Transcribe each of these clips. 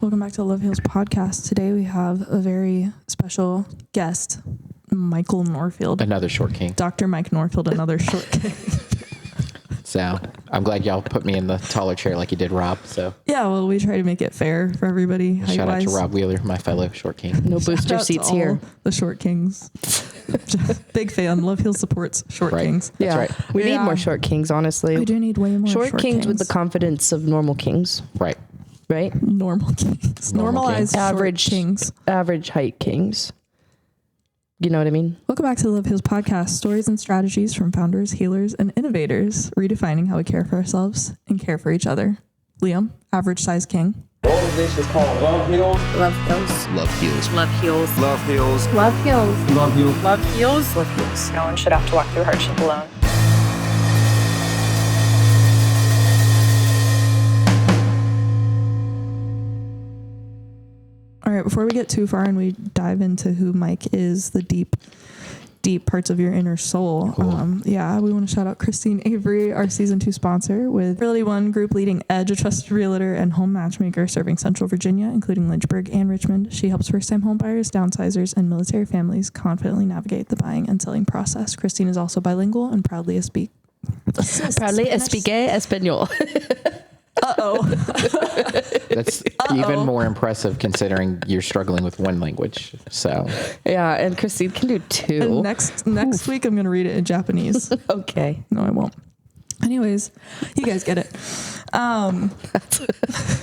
Welcome back to the Love Heals podcast. Today we have a very special guest, Michael Norfield. Another short king. Dr. Mike Norfield, another short king. So I'm glad y'all put me in the taller chair like you did Rob. So yeah, well, we try to make it fair for everybody. shout out to Rob Wheeler, my fellow short king. No booster Shout out seats to all here. The short kings. Big fan. Love Heals supports short Right. kings. That's Yeah, right. we need Yeah. more short kings, honestly. We do need way more short kings with the confidence of normal kings, Right. right? normal kings. Normal Normalized kings. short Average kings. average height kings. You know what I mean? Welcome back to the Love Heals podcast. Stories and strategies from founders, healers, and innovators, redefining how we care for ourselves and care for each other. Liam, average size king. All of this is called Love Heals. Love Heals. Love Heals. Love Heals. Love Heals. Love Heals. Love Heals. Love Heals. Love Heals. No one should have to walk through hardship alone. All right, before we get too far and we dive into who Mike is, the deep parts of your inner soul. Cool. We want to shout out Christine Avery, our season 2 sponsor, with Realty One Group leading edge, a trusted realtor and home matchmaker serving Central Virginia, including Lynchburg and Richmond. She helps first-time home buyers, downsizers, and military families confidently navigate the buying and selling process. Christine is also bilingual and proudly speak Espanol. That's even more impressive considering you're struggling with one language. So Yeah, and Christine can do And 2. next week, I'm going to read it in Japanese. Okay. No, I won't. Anyways, you guys get it.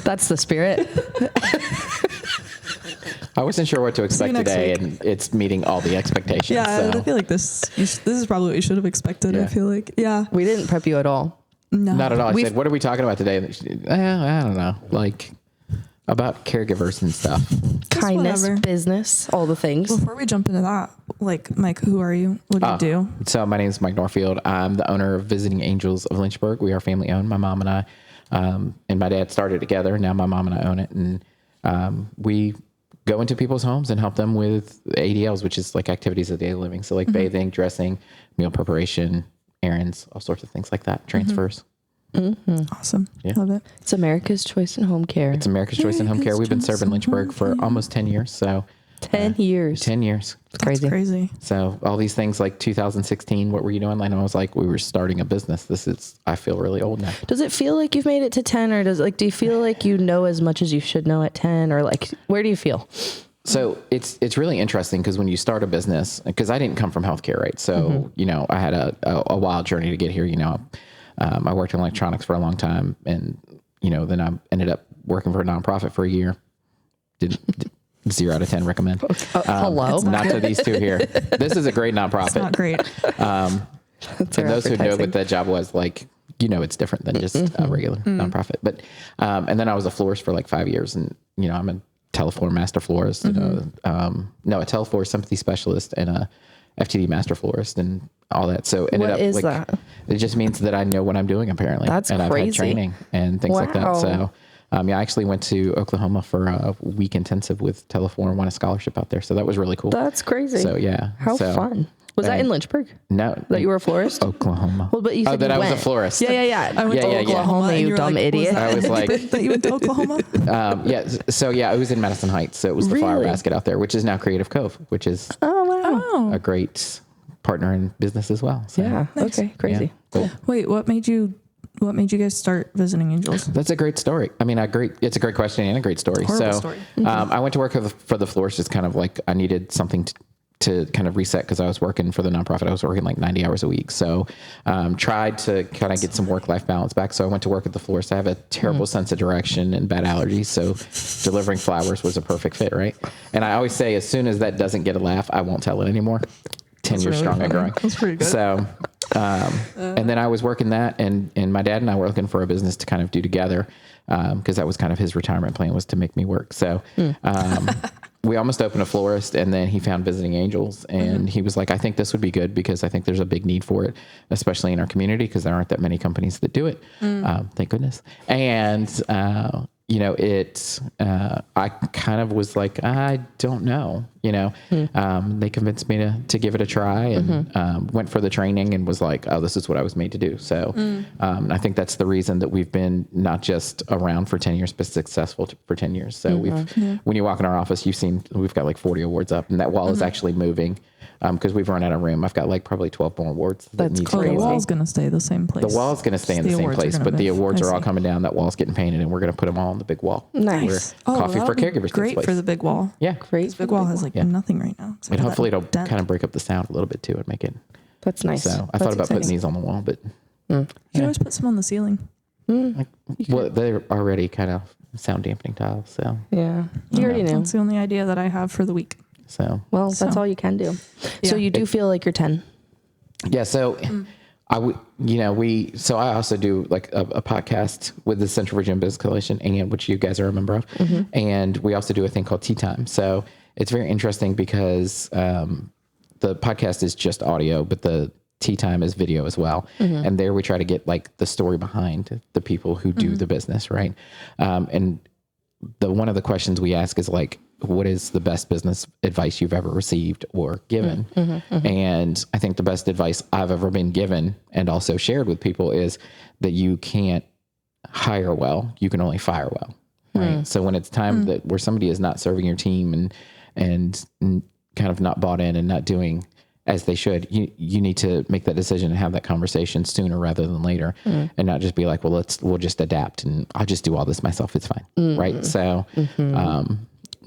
That's the spirit. I wasn't sure what to expect next today, week. and it's meeting all the expectations. Yeah, so. I feel like this is probably what you should have expected. Yeah. I feel like, yeah. We didn't prep you at all. No. Not at all. I We've- said, what are we talking about today? And she, I don't know. Like about caregivers and stuff. Kindness, whatever. business, all the things. Before we jump into that, like, Mike, who are you? What do you do? So my name is Mike Norfield. I'm the owner of Visiting Angels of Lynchburg. We are family owned. My mom and I, and my dad started together. Now my mom and I own it. And we go into people's homes and help them with ADLs, which is like activities of daily living. So like bathing, dressing, meal preparation, errands, all sorts of things like that. Transfers. Awesome. Yeah. Love it. It's America's choice in home care. It's America's Choice in Home Care. We've been serving Lynchburg for almost 10 years. So 10 years. 10 years. It's crazy. Crazy. So all these things like 2016, what were you doing? And I was like, we were starting a business. I feel really old now. Does it feel like you've made it to 10, or do you feel like you know as much as you should know at 10, or like, where do you feel? So it's really interesting because when you start a business, because I didn't come from healthcare, right? So, I had a wild journey to get here. I worked in electronics for a long time, and, then I ended up working for a nonprofit for a year. Did 0 out of 10 recommend. Hello? Not to these two here. This is a great nonprofit. Not great. And those who know what that job was, like, it's different than just a regular nonprofit. But, and then I was a florist for like 5 years, and, I'm a Telefloor master florist, and a Telefloor sympathy specialist, and a FTD master florist, and all that. So What is that? It just means that I know what I'm doing, apparently. That's and crazy. I've had training and things like that. Wow. So, I actually went to Oklahoma for a week intensive with Telefloor and won a scholarship out there. So that was really cool. That's crazy. So yeah. How fun. Was that in Lynchburg? No. That you were a florist? Oklahoma. Well, but you said that you I went. was a florist. Yeah. I went to yeah. Oklahoma, You and were dumb like, idiot. Was that I was like- that you went to Oklahoma? So it was in Madison Heights. So it was the Flower Really? Basket out there, which is now Creative Cove, which is Oh, wow. Oh, a great partner in business as well. So, Yeah. Okay. Crazy. Cool. wait. What made you guys start Visiting Angels? That's a great story. It's a great question and a great story. Horrible So story. I went to work for the florist, just kind of like I needed something to kind of reset because I was working for the nonprofit. I was working like 90 hours a week. So tried to kind of get some work-life balance back. So I went to work at the florist. I have a terrible sense of direction and bad allergies. So delivering flowers was a perfect fit, right? And I always say, as soon as that doesn't get a laugh, I won't tell it anymore. 10 years really strong and funny. growing. That's pretty good. So, and then I was working that, and my dad and I were looking for a business to kind of do together, because that was kind of his retirement plan, was to make me work. So, we almost opened a florist, and then he found Visiting Angels, and he was like, I think this would be good because I think there's a big need for it, especially in our community, because there aren't that many companies that do it. Thank goodness. And, I kind of was like, I don't know. you know. They convinced me to give it a try, and went for the training and was like, oh, this is what I was made to do. So and I think that's the reason that we've been not just around for 10 years, but successful for 10 years. So when you walk in our office, you've seen, we've got like 40 awards up, and that wall is actually moving. Because we've run out of room. I've got like probably 12 more awards. That's Oh, the wall's going to stay the same place. The wall's going to stay in the same awards are place, gonna but the move. awards I are all see. coming down. That wall's getting painted, and we're going to put them all on the big wall. Nice. Where Coffee that'll for be Caregivers great takes place. for the big wall. Yeah. Great. Big wall has like nothing right now. And hopefully it'll kind of break up the sound a little bit too and make it. That's nice. So I thought about putting these on the wall, but You can always put some on the ceiling. well, they're already kind of sound dampening tiles. So, Yeah. You already knew. That's the only idea that I have for the week. so Well, that's So- all you can do. Yeah. So you do feel like you're 10. yeah. So I would, so I also do like a podcast with the Central Virginia Business Coalition, and which you guys are a member of. And we also do a thing called Tea Time. So it's very interesting because the podcast is just audio, but the Tea Time is video as well. And there we try to get like the story behind the people who do the business. Right. And one of the questions we ask is like, what is the best business advice you've ever received or given? And I think the best advice I've ever been given and also shared with people is that you can't hire well, you can only fire well. Right. So when it's time that where somebody is not serving your team and kind of not bought in and not doing as they should, you need to make that decision and have that conversation sooner rather than later, and not just be like, well, we'll just adapt and I'll just do all this myself. It's fine. Right. So,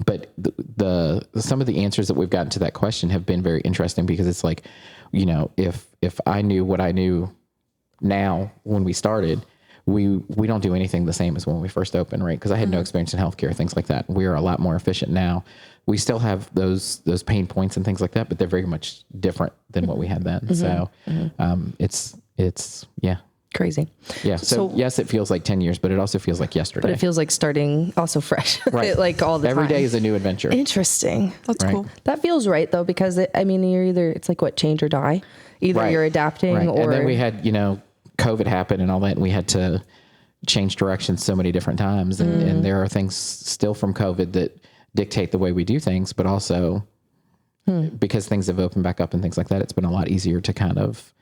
but some of the answers that we've gotten to that question have been very interesting, because it's like, if I knew what I knew now when we started, we don't do anything the same as when we first opened, right? Because I had no experience in healthcare, things like that. We are a lot more efficient now. We still have those pain points and things like that, but they're very much different than what we had then. So it's yeah. Crazy. Yeah. So yes, it feels like 10 years, but it also feels like yesterday. But it feels like starting also fresh, Right. like all the Every time. day is a new adventure. Interesting. That's Right. cool. That feels right though, because you're either, it's like what, change or die. Either Right. you're adapting Right. or. And then we had, COVID happened and all that, and we had to change directions so many different times. And there are things still from COVID that dictate the way we do things, but also because things have opened back up and things like that, it's been a lot easier to kind of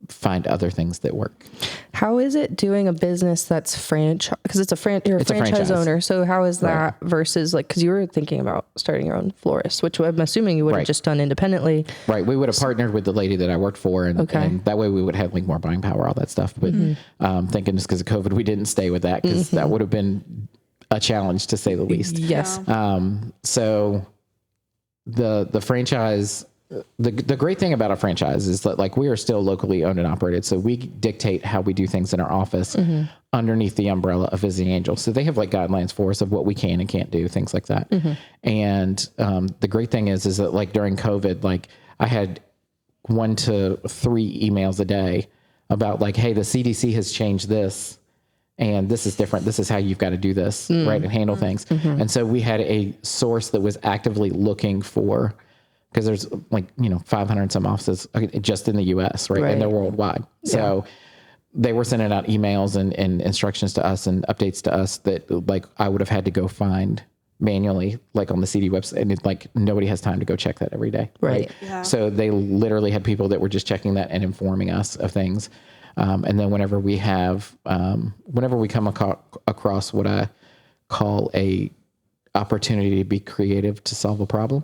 find other things that work. How is it doing a business that's franchise? Because you're a It's a franchise franchise. owner. So how is that versus like, because you were thinking about starting your own florist, which I'm assuming you would have Right. just done independently. Right. We would have partnered with the lady that I worked for, and that way we would have like more buying power, all that stuff. But thinking just because of COVID, we didn't stay with that, because that would have been a challenge to say the least. Yes. So the franchise, the great thing about a franchise is that like we are still locally owned and operated. So we dictate how we do things in our office underneath the umbrella of Visiting Angels. So they have like guidelines for us of what we can and can't do, things like that. And the great thing is that like during COVID, like I had 1 to 3 emails a day about like, hey, the CDC has changed this, and this is different. This is how you've got to do this, right, and handle things. And so we had a source that was actively looking for, because there's like, 500 and some offices just in the US, right? And they're worldwide. So they were sending out emails and instructions to us and updates to us that like I would have had to go find manually, like on the CD website. And it's like, nobody has time to go check that every day. Right. Yeah. So they literally had people that were just checking that and informing us of things. And then whenever we come across what I call a opportunity to be creative to solve a problem,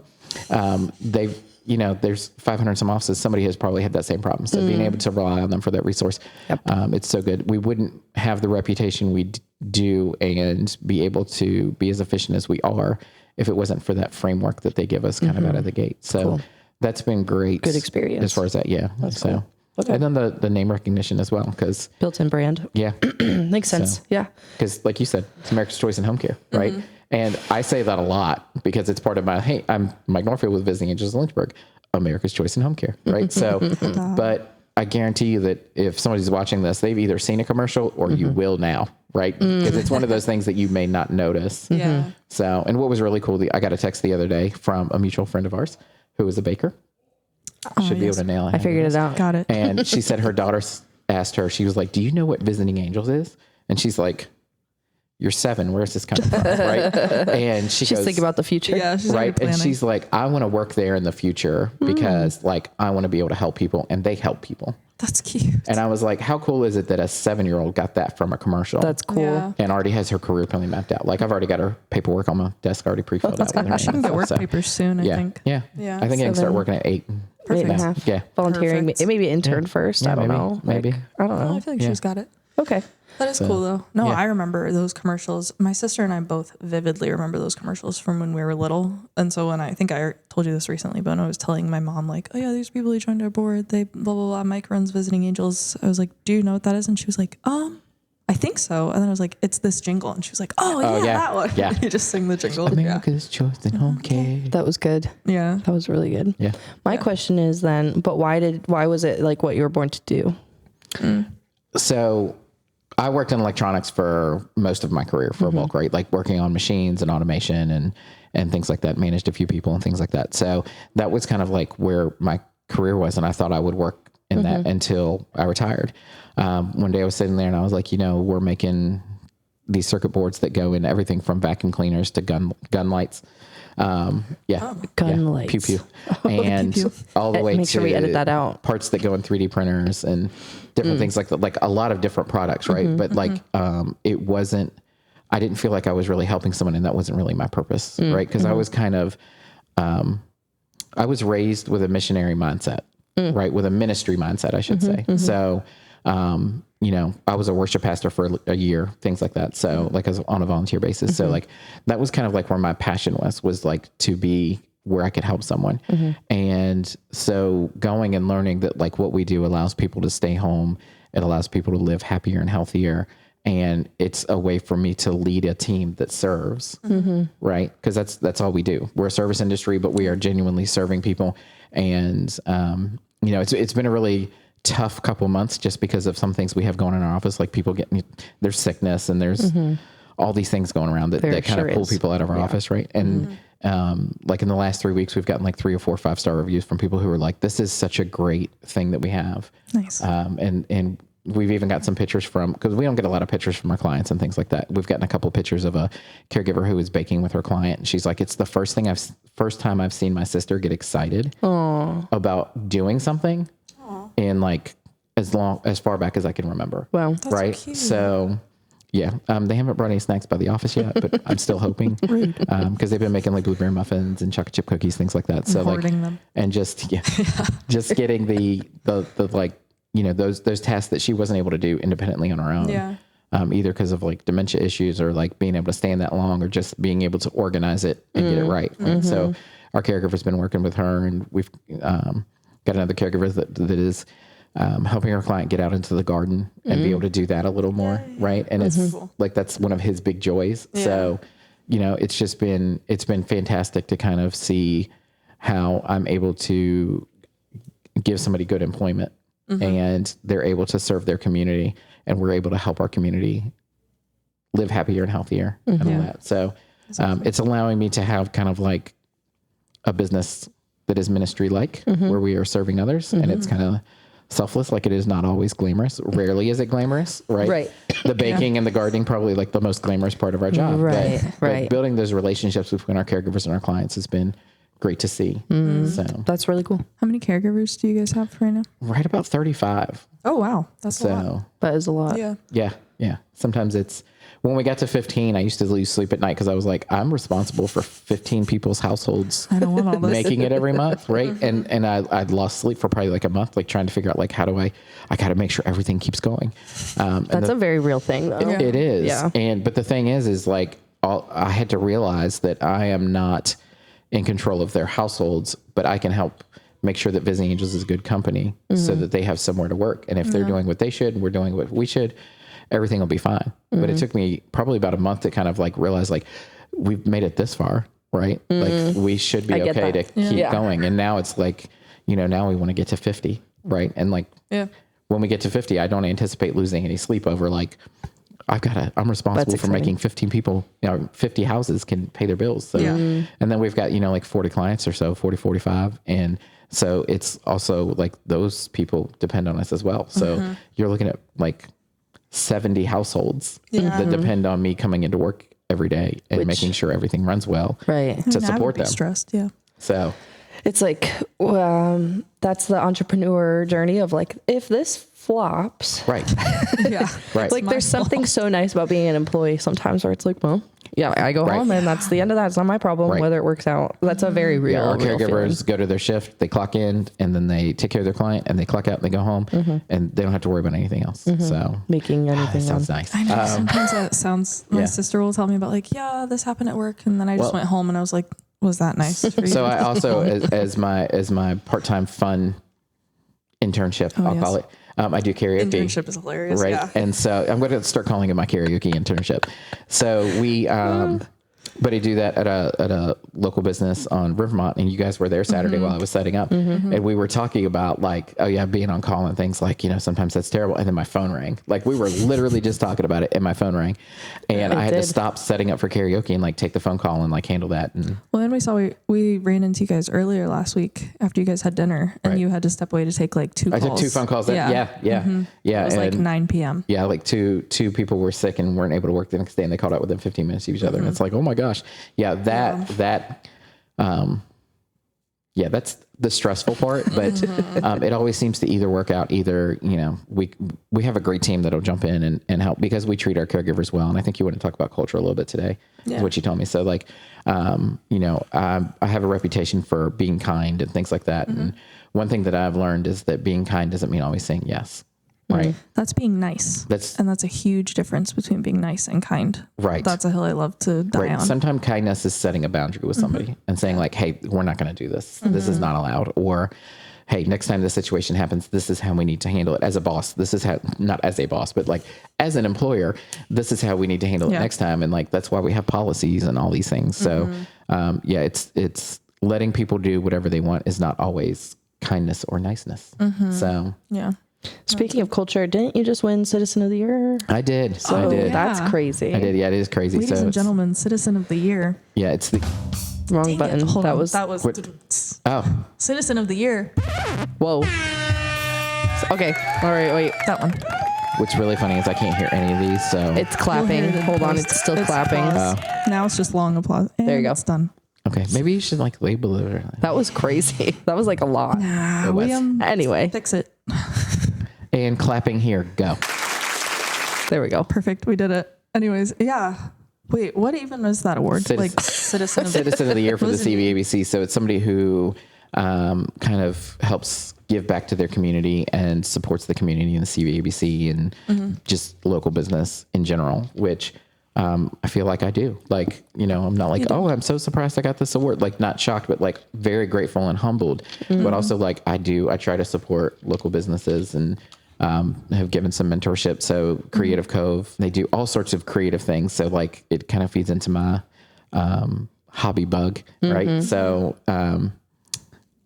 there's 500 some offices. Somebody has probably had that same problem. So being able to rely on them for that resource, it's so good. We wouldn't have the reputation we do and be able to be as efficient as we are if it wasn't for that framework that they give us kind of out of the gate. So that's been great. Good experience. As far as that. Yeah. So, and then the name recognition as well. Cause Built-in brand. yeah, Makes sense. So- Yeah. because like you said, it's America's Choice in Home Care, right? And I say that a lot because it's part of hey, I'm Mike Norfield with Visiting Angels of Lynchburg, America's Choice in Home Care, right? So, but I guarantee you that if somebody's watching this, they've either seen a commercial or you will now, right? Because it's one of those things that you may not notice. Yeah. So, and what was really cool, I got a text the other day from a mutual friend of ours who is a baker. Should be able to nail it. I figured it out. Got it. And she said her daughter asked her, she was like, do you know what Visiting Angels is? And she's like, you're 7. Where's this coming from? Right. And she She's goes, thinking about the future. Yeah, she's already right. And planning. she's like, I want to work there in the future because like, I want to be able to help people, and they help people. That's cute. And I was like, how cool is it that a 7-year-old got that from a commercial? That's cool. Yeah. And already has her career plan mapped out. Like, I've already got her paperwork on my desk already pre-filled out. With her She name can get and work stuff. papers soon, I Yeah. think. Yeah. Yeah. I think I can start working at 8. 8.5. Yeah. Volunteering. Perfect. Maybe intern first. Yeah, I don't maybe. know. Maybe. Like, I don't Oh, know. I feel like Yeah. she's got it. Okay. That is cool though. No, yeah. I remember those commercials. My sister and I both vividly remember those commercials from when we were little. And so when I think I told you this recently, but when I was telling my mom like, oh yeah, these people who joined our board, they blah, blah, blah, Mike runs Visiting Angels. I was like, do you know what that is? And she was like, I think so. And then I was like, it's this jingle. And she was like, oh yeah, yeah. that one. Yeah. You just sing the jingle. America's choice in home care. That was good. Yeah. That was really good. Yeah. My question is then, but why was it like what you were born to do? So I worked in electronics for most of my career for a bulk, right? Like working on machines and automation and things like that, managed a few people and things like that. So that was kind of like where my career was. And I thought I would work in that until I retired. One day I was sitting there and I was like, we're making these circuit boards that go in everything from vacuum cleaners to gun lights. Gun lights. Pew pew. And all the way Make to sure we edit that out. parts that go in 3D printers and different things like that, like a lot of different products. Right. But like, I didn't feel like I was really helping someone, and that wasn't really my purpose. Right. Cause I was kind of, I was raised with a missionary mindset, right. With a ministry mindset, I should say. So, I was a worship pastor for a year, things like that. So like as on a volunteer basis. So like, that was kind of like where my passion was like to be where I could help someone. And so going and learning that like what we do allows people to stay home. It allows people to live happier and healthier. And it's a way for me to lead a team that serves, right? Because that's all we do. We're a service industry, but we are genuinely serving people. And, it's been a really tough couple months just because of some things we have going in our office, like people there's sickness and there's all these things going around that kind of pull people out of our office. Right. And, like in the last 3 weeks, we've gotten like 3 or 4 5-star reviews from people who are like, this is such a great thing that we have. Nice. And we've even got some pictures because we don't get a lot of pictures from our clients and things like that. We've gotten a couple pictures of a caregiver who is baking with her client. And she's like, it's the first time I've seen my sister get excited about doing something in like as far back as I can remember. Wow. That's right. cute. So yeah, they haven't brought any snacks by the office yet, but I'm still hoping because they've been making like blueberry muffins and chocolate chip cookies, things like that. So like, hoarding them. and just getting the like, those tasks that she wasn't able to do independently on her own. Yeah. Either because of like dementia issues or like being able to stand that long or just being able to organize it and get it right. So our caregiver's been working with her, and we've got another caregiver that is helping our client get out into the garden and be able to do that a little more. Right. And it's like, that's one of his big joys. Yeah. So, it's been fantastic to kind of see how I'm able to give somebody good employment and they're able to serve their community, and we're able to help our community live happier and healthier and all that. So, it's allowing me to have kind of like a business that is ministry-like, where we are serving others, and it's kind of selfless. Like, it is not always glamorous. Rarely is it glamorous, right? Right. The baking and the gardening, probably like the most glamorous part of our job. Right, But right. building those relationships between our caregivers and our clients has been great to see. So That's really cool. How many caregivers do you guys have right now? right about 35. Oh, wow. That's a lot. So That is a lot. Yeah. yeah. Sometimes it's, when we got to 15, I used to lose sleep at night because I was like, I'm responsible for 15 people's households I don't want all this. making it every month. Right. And I'd lost sleep for probably like a month, like trying to figure out like, how do I got to make sure everything keeps going. That's a very real thing, though. It is. Yeah. But the thing is like, I had to realize that I am not in control of their households, but I can help make sure that Visiting Angels is good company so that they have somewhere to work. And if they're doing what they should, and we're doing what we should, everything will be fine. But it took me probably about a month to kind of like realize like, we've made it this far, right? Like, we should be get okay that. to keep going. And now it's like, now we want to get to 50, right? And like, when we get to 50, I don't anticipate losing any sleep over like, I'm responsible for making 15 people, 50 houses can pay their bills. So, and then we've got, like 40 clients or so, 40, 45. And so it's also like those people depend on us as well. So you're looking at like 70 households Yeah. that depend on me coming into work every day and making sure everything runs well Right. to I would support be them. stressed. Yeah. So It's like, that's the entrepreneur journey of like, if this flops, right. Yeah. Right. like there's something so nice about being an employee sometimes where it's like, well, yeah, I go Right. home and that's the end of that. It's not my problem Right. whether it works out. That's a very real, Yeah, our real caregivers go to their shift, they clock in, and then they take care of their client, and they clock out, and they go home, and they don't have to worry about anything else. So making that anything sounds run. nice. I know. Sometimes that sounds. My yeah. sister will tell me about like, yeah, this happened at work, and then I just Well- went home and I was like, was that nice for you? So I also, as my part-time fun internship, I'll yes. call it. I do karaoke. Internship is hilarious. Right. Yeah. And so I'm going to start calling it my karaoke internship. So we, but I do that at a local business on Rivermont, and you guys were there Saturday while I was setting up, and we were talking about like, oh yeah, being on call and things like, sometimes that's terrible. And then my phone rang. Like we were literally just talking about it, and my phone rang, and I had to stop setting up for karaoke and like take the phone call and like handle that. And Well, then we ran into you guys earlier last week after you guys had dinner, and Right. you had to step away to take like two I calls. took 2 phone calls. Yeah. It was like and- 9 p.m. Yeah, like two people were sick and weren't able to work the next day, and they called out within 15 minutes of each other. And it's like, oh my gosh, yeah, that's the stressful part. But it always seems to either work out. Either we have a great team that'll jump in and help because we treat our caregivers well. And I think you want to talk about culture a little bit today. Yeah. Is what you told me. So like, I have a reputation for being kind and things like that. And one thing that I've learned is that being kind doesn't mean always saying yes. Right. That's being nice. That's a huge difference between being nice and kind. right. That's a hill I love to die on. Sometimes kindness is setting a boundary with somebody and saying like, hey, we're not going to do this. This is not allowed. Or, hey, next time this situation happens, this is how we need to handle it as a boss. This is how, not as a boss, but like as an employer, this is how we need to handle it next time. And like, that's why we have policies and all these things. So, it's letting people do whatever they want is not always kindness or niceness. So Yeah. Speaking of culture, didn't you just win Citizen of the Year? I did. So I did. that's Yeah. crazy. I did. Yeah, it is crazy. Ladies so and gentlemen, Citizen of the Year. yeah, it's the, Wrong button. Hold That on. was oh, Citizen of the Year. whoa. Okay. All right. Wait. That one. what's really funny is I can't hear any of these. So It's clapping. You'll hear it in Hold on. post. It's still clapping. paused. Now it's just long applause. And There you go. It's done. okay, maybe you should like label it. Or, That was crazy. That was like a lot. It was. Anyway, Fix it. and clapping here. Go. there we go. Perfect. We did it. Anyways, yeah. Wait, what even is that award? Citizen- Like Citizen of the Citizen of the Year for the Was it- CVABC. So it's somebody who kind of helps give back to their community and supports the community in the CVABC and just local business in general, which I feel like I do. Like, I'm not like, oh, I'm so surprised I got this award. Like, not shocked, but like very grateful and humbled. But also like I try to support local businesses and have given some mentorship. So Creative Cove, they do all sorts of creative things. So like it kind of feeds into my hobby bug, right? So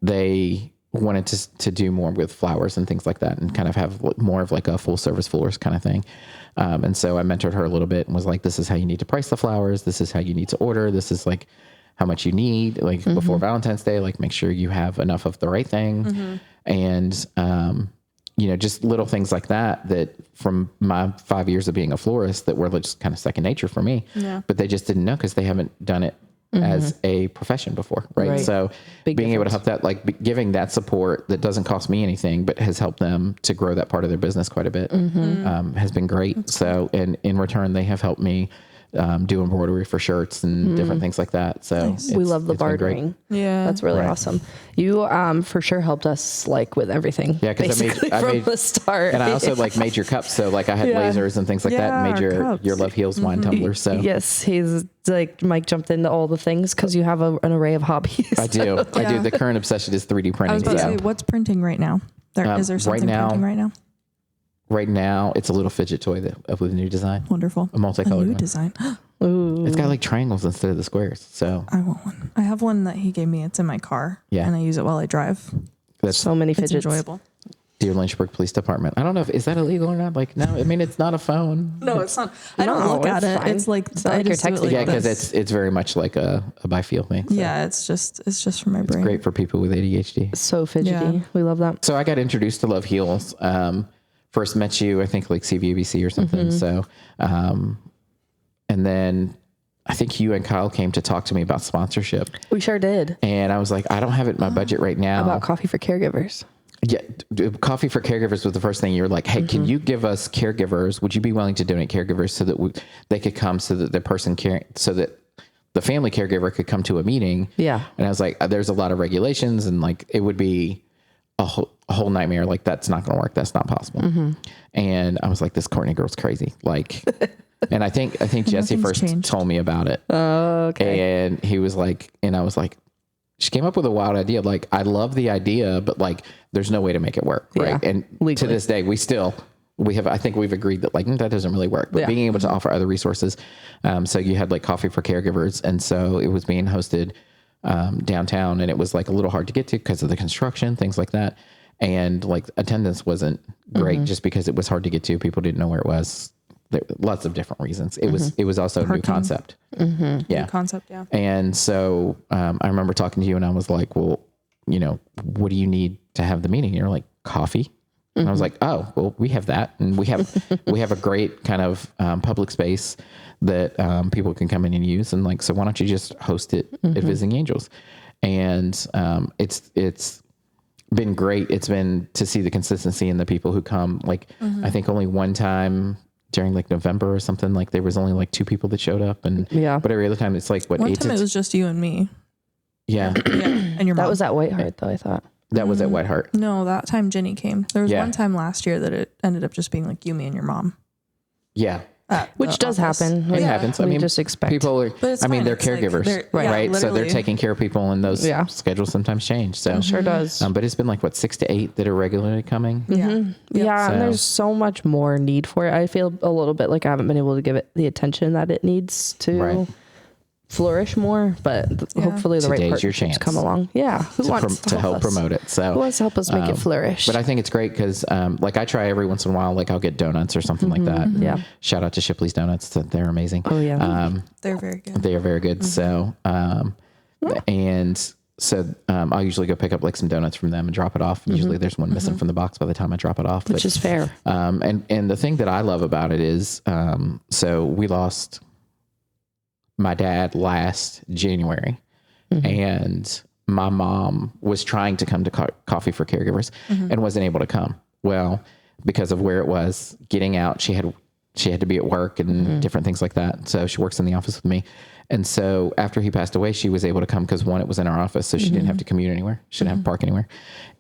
they wanted to do more with flowers and things like that and kind of have more of like a full service florist kind of thing. And so I mentored her a little bit and was like, this is how you need to price the flowers. This is how you need to order. This is like how much you need, like before Valentine's Day, like make sure you have enough of the right thing. And, just little things like that from my 5 years of being a florist that were just kind of second nature for me, but they just didn't know because they haven't done it as a profession before. Right. So Big being able to difference. help that, like giving that support that doesn't cost me anything, but has helped them to grow that part of their business quite a bit, has been great. So, and in return, they have helped me do embroidery for shirts and different things like that. So We love the it's been great. bartering. Yeah. That's really Right. awesome. You for sure helped us like with everything. Yeah, because I from made the start. and I also like made your cups. So like I had Yeah. lasers and things like that. Yeah, And made our your cups. Love Heals wine tumblers. So Yes, he's like Mike jumped into all the things because you have an array of hobbies. I do. I do. Yeah. The current obsession is 3D I printing. was about to So say, what's printing right now? Is there right something now- printing right now? right now, it's a little fidget toy with a new design. Wonderful. A multicolored new one. design. Ooh. It's got like triangles instead of the squares. So I want one. I have one that he gave me. It's in my car. Yeah. And I use it while I drive. that's So many It's fidgets. enjoyable. Dear Lynchburg Police Department. I don't know is that illegal or not. Like, no, I mean, it's not a phone. No, it's not. I don't No, look at it's it. fine. It's like It's not I like you're just do it texting. Yeah, because this. it's very much like a by feel thing. So Yeah, it's just for my brain. great for people with ADHD. So fidgety. Yeah. We love that. So I got introduced to Love Heals first met you, I think like CVABC or something. So, and then I think you and Kyle came to talk to me about sponsorship. We sure did. And I was like, I don't have it in my budget right now. About coffee for caregivers. Yeah, coffee for caregivers was the first thing. You were like, hey, can you give us caregivers? Would you be willing to donate caregivers so that they could come, so that the person so that the family caregiver could come to a meeting? Yeah. And I was like, there's a lot of regulations, and like it would be a whole nightmare. Like, that's not going to work. That's not possible. And I was like, this Courtney girl's crazy. Like, and I think Jesse first told me about it. Oh, okay. And he was like, and I was like, she came up with a wild idea. Like, I love the idea, but like, there's no way to make it work. Right. Yeah, And legally. to this day, I think we've agreed that like, that doesn't really work, but being able to offer other resources. So you had like coffee for caregivers. And so it was being hosted downtown, and it was like a little hard to get to because of the construction, things like that. And like attendance wasn't great just because it was hard to get to. People didn't know where it was. There were lots of different reasons. It was also a new concept. Yeah. New concept. Yeah. And so I remember talking to you, and I was like, well, you know, what do you need to have the meeting? And you're like, coffee. And I was like, oh, well, we have that. And we have a great kind of public space that people can come in and use. And like, so why don't you just host it at Visiting Angels? And it's been great. It's been to see the consistency in the people who come. Like, I think only one time during like November or something, like there was only like 2 people that showed up, and but every other time it's like what, One 8 time to it was just you and me. Yeah. And your mom. That was at White Hart, though, I thought. That was at White Hart. No, that time Jenny came. There was Yeah. one time last year that it ended up just being like you, me, and your mom. Yeah. Which does office. happen. It happens. I We mean, just expect. people are, But it's I mean, fine. they're It's like caregivers, they're- right? yeah, So they're literally. taking care of people, and those Yeah. schedules sometimes change. So Sure does. But it's been like what, 6 to 8 that are regularly coming. Yeah. Yeah, So- and there's so much more need for it. I feel a little bit like I haven't been able to give it the attention that it needs to Right. flourish more, but hopefully the right Today's your partnerships chance come along. Yeah, who wants to help us? promote it. Who So, wants to help us make it flourish? but I think it's great because, like, I try every once in a while, like I'll get donuts or something like that. Yeah. Shout out to Shipley's Donuts. They're amazing. Oh, yeah. They're very good. They are very good. So, and so I'll usually go pick up like some donuts from them and drop it off. Usually there's one missing from the box by the time I drop it off. Which is fair. And the thing that I love about it is, so we lost my dad last January, and my mom was trying to come to Coffee for Caregivers and wasn't able to come. Well, because of where it was, getting out, she had to be at work and different things like that. So she works in the office with me. And so after he passed away, she was able to come because, one, it was in our office, so she didn't have to commute anywhere. She didn't have to park anywhere.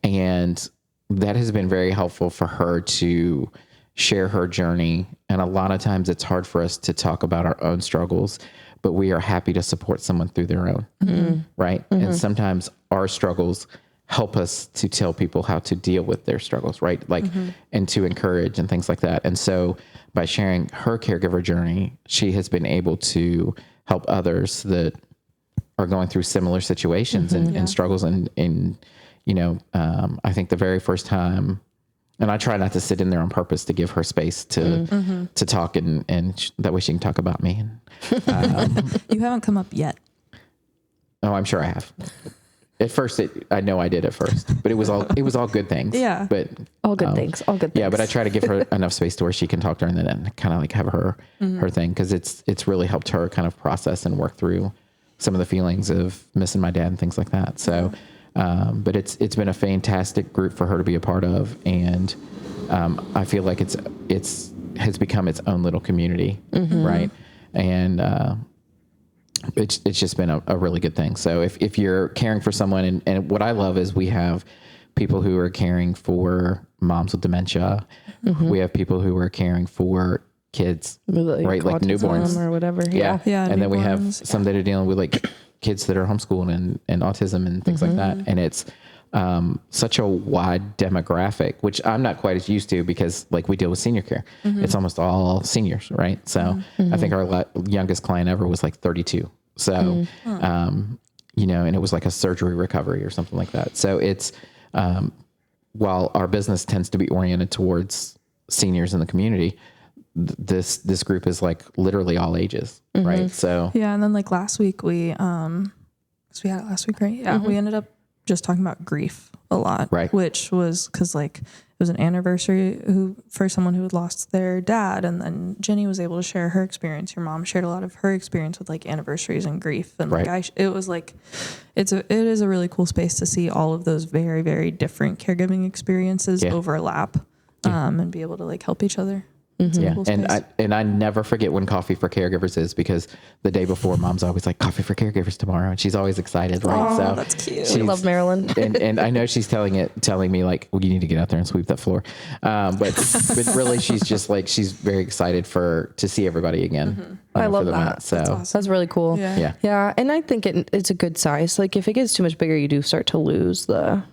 And that has been very helpful for her to share her journey. And a lot of times it's hard for us to talk about our own struggles, but we are happy to support someone through their own, right? And sometimes our struggles help us to tell people how to deal with their struggles, right? Like, and to encourage and things like that. And so by sharing her caregiver journey, she has been able to help others that are going through similar situations and struggles. And you know, I think the very first time, and I try not to sit in there on purpose to give her space to talk, and that way she can talk about me. You haven't come up yet. Oh, I'm sure I have. At first, I know I did at first, but it was all good things. Yeah. But All good things. All good things. yeah, but I try to give her enough space to where she can talk during the day and kind of like have her thing, because it's really helped her kind of process and work through some of the feelings of missing my dad and things like that. So, but it's been a fantastic group for her to be a part of, and I feel like it has become its own little community, right? And it's just been a really good thing. So if you're caring for someone, and what I love is we have people who are caring for moms with dementia. We have people who are caring for kids, right? Like newborns or whatever. Yeah. Yeah, And then we have newborns, some that are dealing with like kids that are homeschooled and autism and things like that. And it's such a wide demographic, which I'm not quite as used to, because like we deal with senior care. It's almost all seniors, right? So I think our youngest client ever was like 32. So, you know, and it was like a surgery recovery or something like that. So it's, while our business tends to be oriented towards seniors in the community, this group is like literally all ages, right? So Yeah, and then like last week we had it last week, right? Yeah, we ended up just talking about grief a lot, Right. which was because like it was an anniversary for someone who had lost their dad, and then Jenny was able to share her experience. Your mom shared a lot of her experience with like anniversaries and grief, and Right. like it was like it is a really cool space to see all of those very, very different caregiving experiences overlap, and be able to like help each other. It's a cool space. I never forget when Coffee for Caregivers is, because the day before, Mom's always like, Coffee for Caregivers tomorrow, and she's always excited, right? Oh, So that's cute. We love Marilyn. and I know she's telling me like, well, you need to get out there and sweep that floor, but really she's just like, she's very excited to see everybody again. I love for the that. mat. So That's really cool. Yeah. yeah. And I think it's a good size. Like if it gets too much bigger, you do start to lose the.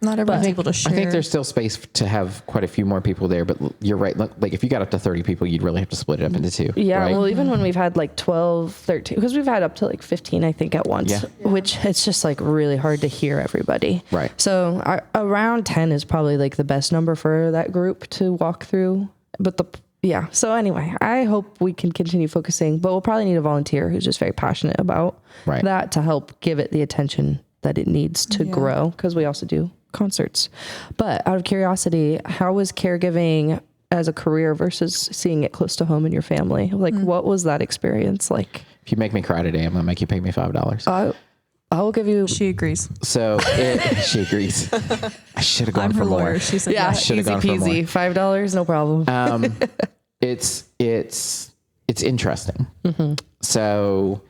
Not everyone's able to share. I think there's still space to have quite a few more people there, but you're right. Like if you got up to 30 people, you'd really have to split it up into two. Yeah. right? Well, even when we've had like 12, 13, because we've had up to like 15, I think at once, Yeah. which it's just like really hard to hear everybody. Right. So around 10 is probably like the best number for that group to walk through. But yeah. So anyway, I hope we can continue focusing, but we'll probably need a volunteer who's just very passionate about Right. that to help give it the attention that it needs to grow. Cause we also do concerts. But out of curiosity, how was caregiving as a career versus seeing it close to home in your family? Like, what was that experience like? If you make me cry today, I'm going to make you pay me $5. I will give you. She agrees. So she agrees. I should have gone I'm for her more. lawyer. She said, Yeah, yes. should've easy gone for more. peasy. $5, no problem. It's interesting. So,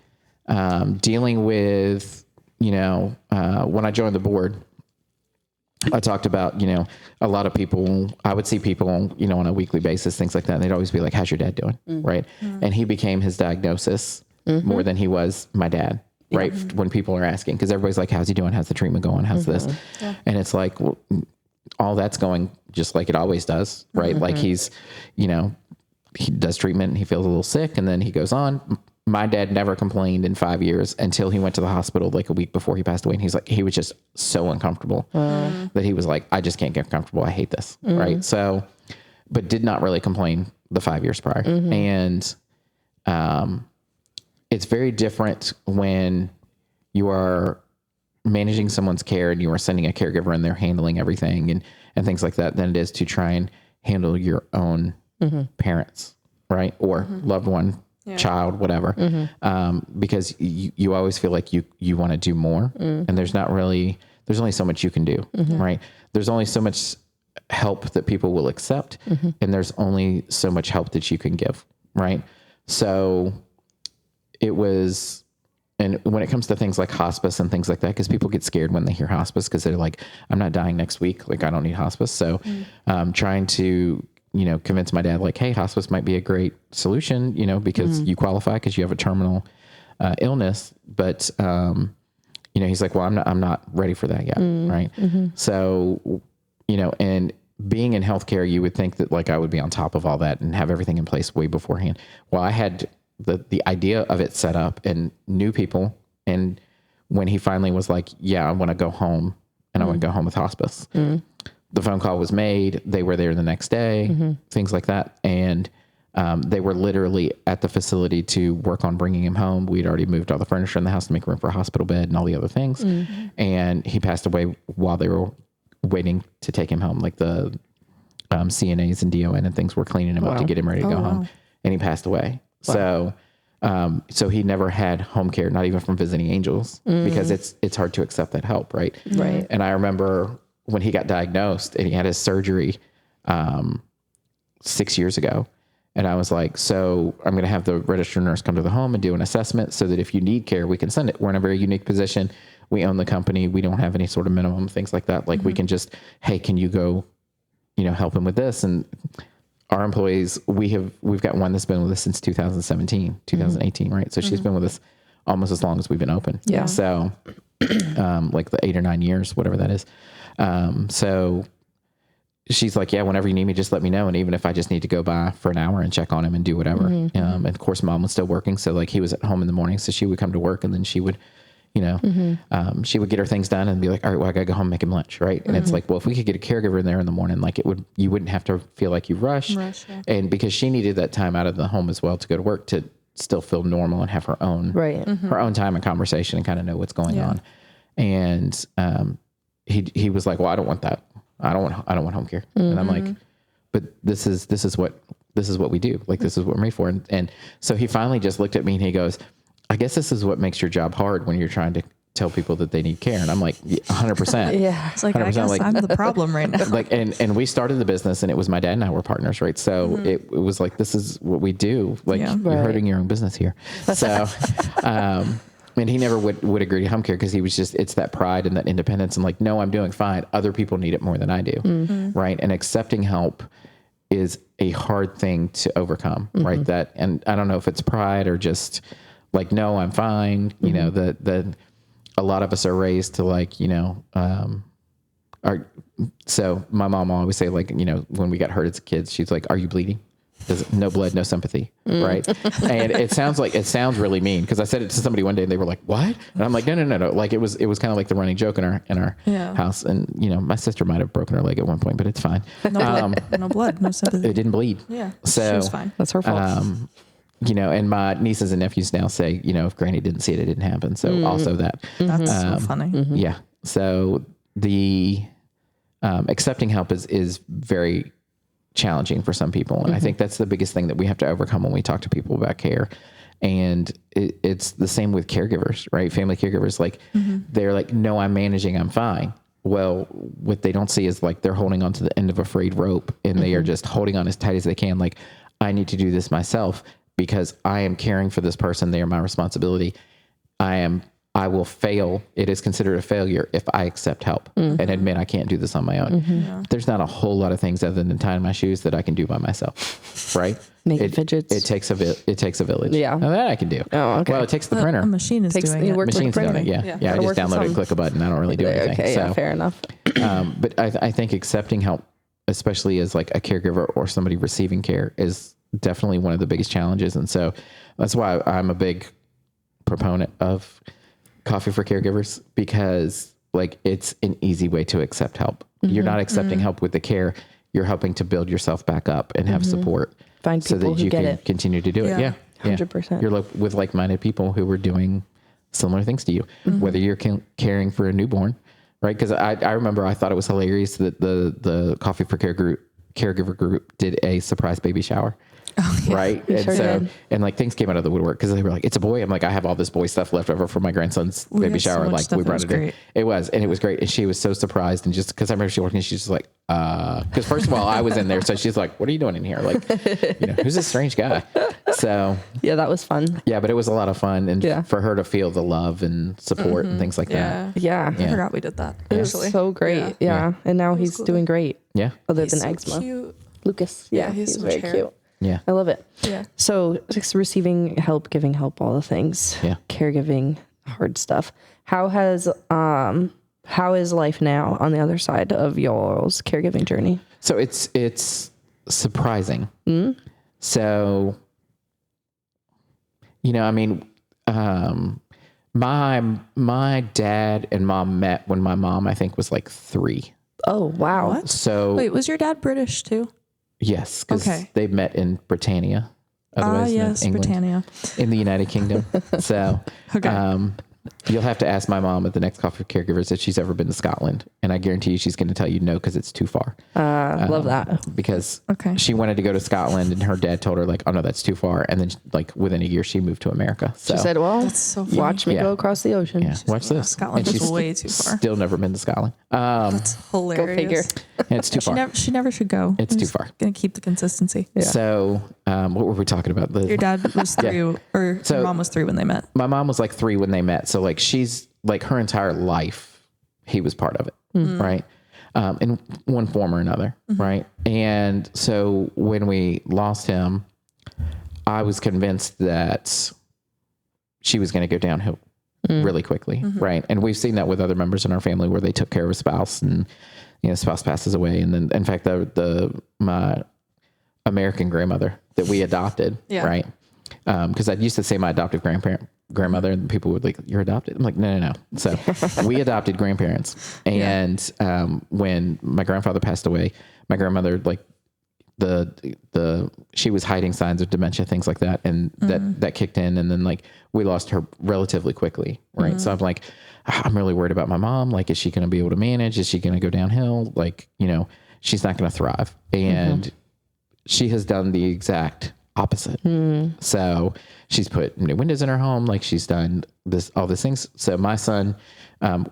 dealing with, when I joined the board, I talked about, a lot of people, I would see people, on a weekly basis, things like that. And they'd always be like, how's your dad doing? Right. And he became his diagnosis more than he was my dad. Right. When people are asking, because everybody's like, how's he doing? How's the treatment going? How's this? And it's like, well, all that's going just like it always does. Right. Like he's, he does treatment and he feels a little sick and then he goes on. My dad never complained in 5 years until he went to the hospital like a week before he passed away. And he's like, he was just so uncomfortable that he was like, I just can't get comfortable. I hate this. Right. So, but did not really complain the 5 years prior. And, it's very different when you are managing someone's care and you are sending a caregiver and they're handling everything and things like that than it is to try and handle your own parents, right? Or loved one, child, whatever. Because you always feel like you want to do more and there's only so much you can do, right? There's only so much help that people will accept and there's only so much help that you can give, right? So it was, and when it comes to things like hospice and things like that, because people get scared when they hear hospice because they're like, I'm not dying next week. Like I don't need hospice. So trying to, convince my dad like, hey, hospice might be a great solution, because you qualify because you have a terminal illness. But, he's like, well, I'm not ready for that yet. Right. So, and being in healthcare, you would think that like I would be on top of all that and have everything in place way beforehand. Well, I had the idea of it set up and knew people. And when he finally was like, yeah, I want to go home and I want to go home with hospice. The phone call was made. They were there the next day, things like that. And they were literally at the facility to work on bringing him home. We'd already moved all the furniture in the house to make room for a hospital bed and all the other things. And he passed away while they were waiting to take him home. Like the CNAs and DON and things were cleaning him up to get him ready to go home. And he passed away. So, so he never had home care, not even from Visiting Angels, because it's hard to accept that help. Right. Right. And I remember when he got diagnosed and he had his surgery, 6 years ago. And I was like, so I'm going to have the registered nurse come to the home and do an assessment so that if you need care, we can send it. We're in a very unique position. We own the company. We don't have any sort of minimum, things like that. Like we can just, hey, can you go, help him with this? And our employees, we've got one that's been with us since 2017, 2018, right? So she's been with us almost as long as we've been open. Yeah. So like the 8 or 9 years, whatever that is. So she's like, yeah, whenever you need me, just let me know. And even if I just need to go by for an hour and check on him and do whatever. And of course mom was still working. So like he was at home in the morning. So she would come to work and then she would, she would get her things done and be like, all right, well, I gotta go home and make him lunch. Right. And it's like, well, if we could get a caregiver in there in the morning, like you wouldn't have to feel like you rush. Yeah. And because she needed that time out of the home as well to go to work to still feel normal and have her own, her own time and conversation and kind of know what's going on. And he was like, well, I don't want that. I don't want home care. And I'm like, but this is what we do. Like, this is what we're made for. And so he finally just looked at me and he goes, I guess this is what makes your job hard when you're trying to tell people that they need care. And I'm like, 100%. Yeah. It's like, I guess I'm the problem right now. Like, and we started the business and it was my dad and I were partners. Right. So it was like, this is what we do. Like, you're hurting your own business here. So, and he never would agree to home care because he was just, it's that pride and that independence and like, no, I'm doing fine. Other people need it more than I do. Right. And accepting help is a hard thing to overcome. Right. That, and I don't know if it's pride or just like, no, I'm fine. You know, a lot of us are raised to like, you know, so my mom will always say like, you know, when we got hurt as kids, she's like, are you bleeding? No blood, no sympathy. Right. And it sounds really mean because I said it to somebody one day and they were like, what? And I'm like, no. Like it was kind of like the running joke in our house. And, you know, my sister might've broken her leg at one point, but it's fine. No blood, no sympathy. It didn't bleed. Yeah. So she was fine. That's her fault. You know, and my nieces and nephews now say, you know, if Granny didn't see it, it didn't happen. So also that. That's so funny. Yeah. So the accepting help is very challenging for some people. And I think that's the biggest thing that we have to overcome when we talk to people about care. And it's the same with caregivers, right? Family caregivers, like they're like, no, I'm managing, I'm fine. Well, what they don't see is like they're holding on to the end of a frayed rope and they are just holding on as tight as they can. Like, I need to do this myself because I am caring for this person. They are my responsibility. I will fail. It is considered a failure if I accept help and admit I can't do this on my own. Yeah. There's not a whole lot of things other than tying my shoes that I can do by myself. Right. Making fidgets. It takes a village. Yeah. Now that I can do. Oh, okay. Well, it takes the printer. A machine is doing it. Machine's doing it. Yeah. I just download it and click a button. I don't really do anything. Okay. Yeah, fair enough. But I think accepting help, especially as like a caregiver or somebody receiving care, is definitely one of the biggest challenges. And so that's why I'm a big proponent of Coffee for Caregivers, because like it's an easy way to accept help. You're not accepting help with the care. You're helping to build yourself back up and have support. Find people so that who you get can it. Continue to do it. Yeah. 100%. You're with like-minded people who are doing similar things to you, whether you're caring for a newborn, right? Because I remember I thought it was hilarious that the Coffee for Caregiver group did a surprise baby shower. Oh, yeah. Right. And did. And like things came out of the woodwork because they were like, it's a boy. I'm like, I have all this boy stuff left over from my grandson's baby shower. Like we brought it in. It was great. And she was so surprised. And just because I remember she walked in, she's just like, because first of all, I was in there. So she's like, what are you doing in here? Like, you know, who's this strange guy? So yeah, that was fun. Yeah, but it was a lot of fun. And for her to feel the love and support and things like that. Yeah. I forgot we did that. It was so great. Yeah. And now he's doing great. Yeah. Other than eczema. Cute. Lucas. Yeah. He's very cute. Yeah. I love it. Yeah. So just receiving help, giving help, all the things. Yeah. Caregiving, hard stuff. How is life now on the other side of y'all's caregiving journey? So it's surprising. So, you know, I mean, my dad and mom met when my mom, I think, was like 3. Oh, wow. What? So wait, was your dad British too? Yes, because they met in Britannia. Otherwise yes, England, Britannia. in the United Kingdom. So you'll have to ask my mom at the next Coffee for Caregivers if she's ever been to Scotland. And I guarantee you she's going to tell you no, because it's too far. Love that. Because she wanted to go to Scotland and her dad told her like, oh no, that's too far. And then like within a year she moved to America. So she said, well, that's so funny. Watch me go across the ocean. Yeah, watch this. Scotland is way too far. Still never been to Scotland. That's hilarious. Go figure. It's too far. She never should go. It's too far. Gonna keep the consistency. Yeah. So what were we talking about? Your dad was 3 or your mom was 3 when they met. My mom was like 3 when they met. So like she's like her entire life, he was part of it. Right. In one form or another. Right. And so when we lost him, I was convinced that she was going to go downhill really quickly. Right. And we've seen that with other members in our family where they took care of a spouse and, you know, spouse passes away. And then in fact, my American grandmother that we adopted. Right. Cause I used to say my adoptive grandmother, and people would like, you're adopted. I'm like, no. So we adopted grandparents. And, when my grandfather passed away, my grandmother, like she was hiding signs of dementia, things like that. And that kicked in. And then like we lost her relatively quickly. Right. So I'm like, I'm really worried about my mom. Like, is she going to be able to manage? Is she going to go downhill? Like, she's not going to thrive. And she has done the exact opposite. So she's put new windows in her home. Like, she's done all these things. So my son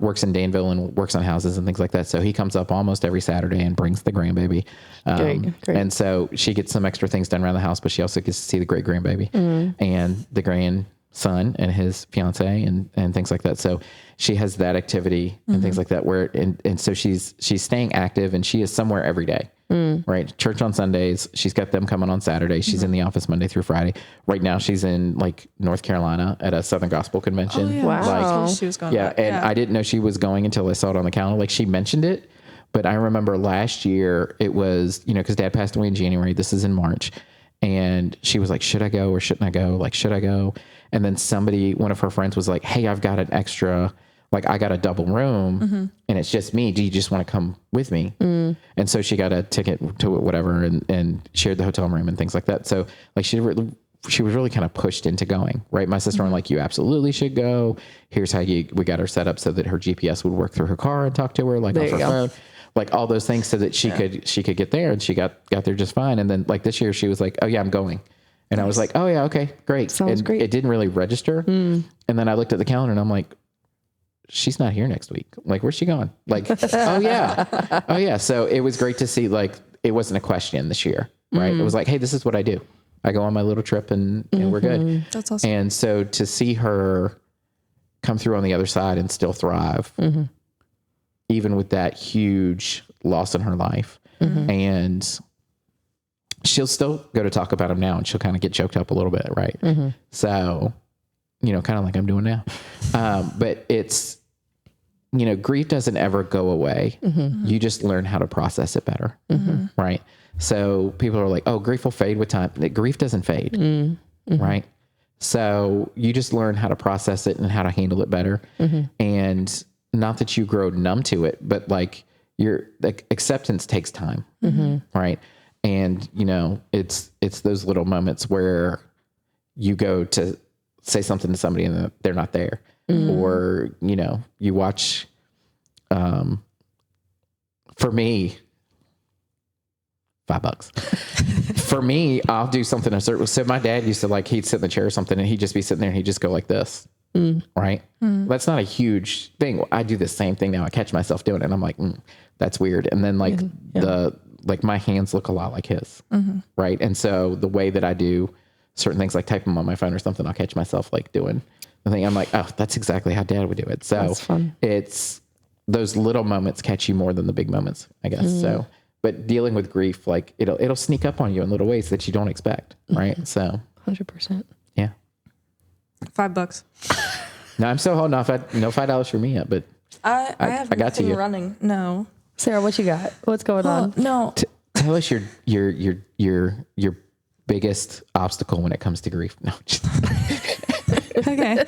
works in Danville and works on houses and things like that. So he comes up almost every Saturday and brings the grandbaby. Great. And so she gets some extra things done around the house, but she also gets to see the great grandbaby and the grandson and his fiance and things like that. So she has that activity and things like that and so she's staying active, and she is somewhere every day. Right. Church on Sundays. She's got them coming on Saturday. She's in the office Monday through Friday. Right now she's in like North Carolina at a Southern Gospel convention. Oh, yeah. Wow. She was going. Yeah. And I didn't know she was going until I saw it on the calendar. Like, she mentioned it, but I remember last year it was, cause Dad passed away in January. This is in March. And she was like, should I go or shouldn't I go? Like, should I go? And then one of her friends was like, hey, I've got an extra, like, I got a double room and it's just me. Do you just want to come with me? And so she got a ticket to whatever and shared the hotel room and things like that. So like she was really kind of pushed into going, right? My sister was like, you absolutely should go. Here's how we got her set up so that her GPS would work through her car and talk to her, like, off her phone, like all those things so that she could get there, and she got there just fine. And then like this year she was like, oh yeah, I'm going. And I was like, oh yeah, okay, great. Sounds great. It didn't really register. And then I looked at the calendar and I'm like, she's not here next week. Like, where's she going? Like, oh yeah. So it was great to see, like, it wasn't a question this year, right? It was like, hey, this is what I do. I go on my little trip and we're good. That's awesome. And so to see her come through on the other side and still thrive, even with that huge loss in her life, and she'll still go to talk about him now and she'll kind of get choked up a little bit. Right. So, kind of like I'm doing now. But it's, grief doesn't ever go away. You just learn how to process it better. Right. So people are like, oh, grief will fade with time. Grief doesn't fade. Right. So you just learn how to process it and how to handle it better. And not that you grow numb to it, but like acceptance takes time. Right. And, it's those little moments where you go to say something to somebody and they're not there, or, you watch, for me, $5 for me, I'll do something. So my dad used to, he'd sit in the chair or something and he'd just be sitting there and he'd just go like this. Right. That's not a huge thing. I do the same thing now. I catch myself doing it and I'm like, that's weird. And then my hands look a lot like his. Right. And so the way that I do certain things, like typing on my phone or something, I'll catch myself like doing the thing. I'm like, oh, that's exactly how Dad would do it. So that's fun. It's those little moments catch you more than the big moments, I guess. So, but dealing with grief, like it'll sneak up on you in little ways that you don't expect. Right. So 100%. Yeah. $5. No, I'm still holding off. No $5 for me yet, but I have got to nothing you. running. No. Sarah, what you got? What's going on? No. Tell us your biggest obstacle when it comes to grief. No. Okay.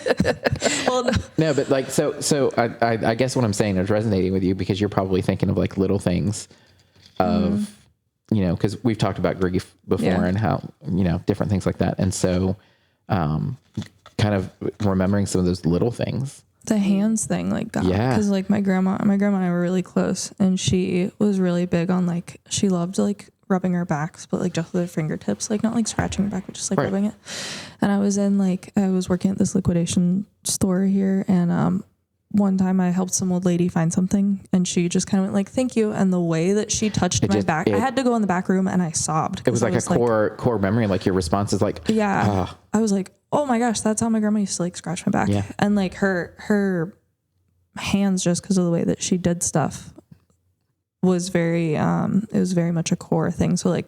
Well, no, but so I guess what I'm saying is resonating with you because you're probably thinking of like little things of, because we've talked about grief before and how, different things like that. And so, kind of remembering some of those little things. The hands thing, because my grandma and I were really close, and she was really big on she loved rubbing her backs, but just with her fingertips, not scratching her back, but just rubbing it. And I was in I was working at this liquidation store here, and one time I helped some old lady find something, and she just kind of went thank you, and the way that she touched my back, I had to go in the back room and I sobbed. It was a core memory, your response is I was like, oh my gosh, that's how my grandma used to scratch my back. And her hands, just because of the way that she did stuff, was very it was very much a core thing. So I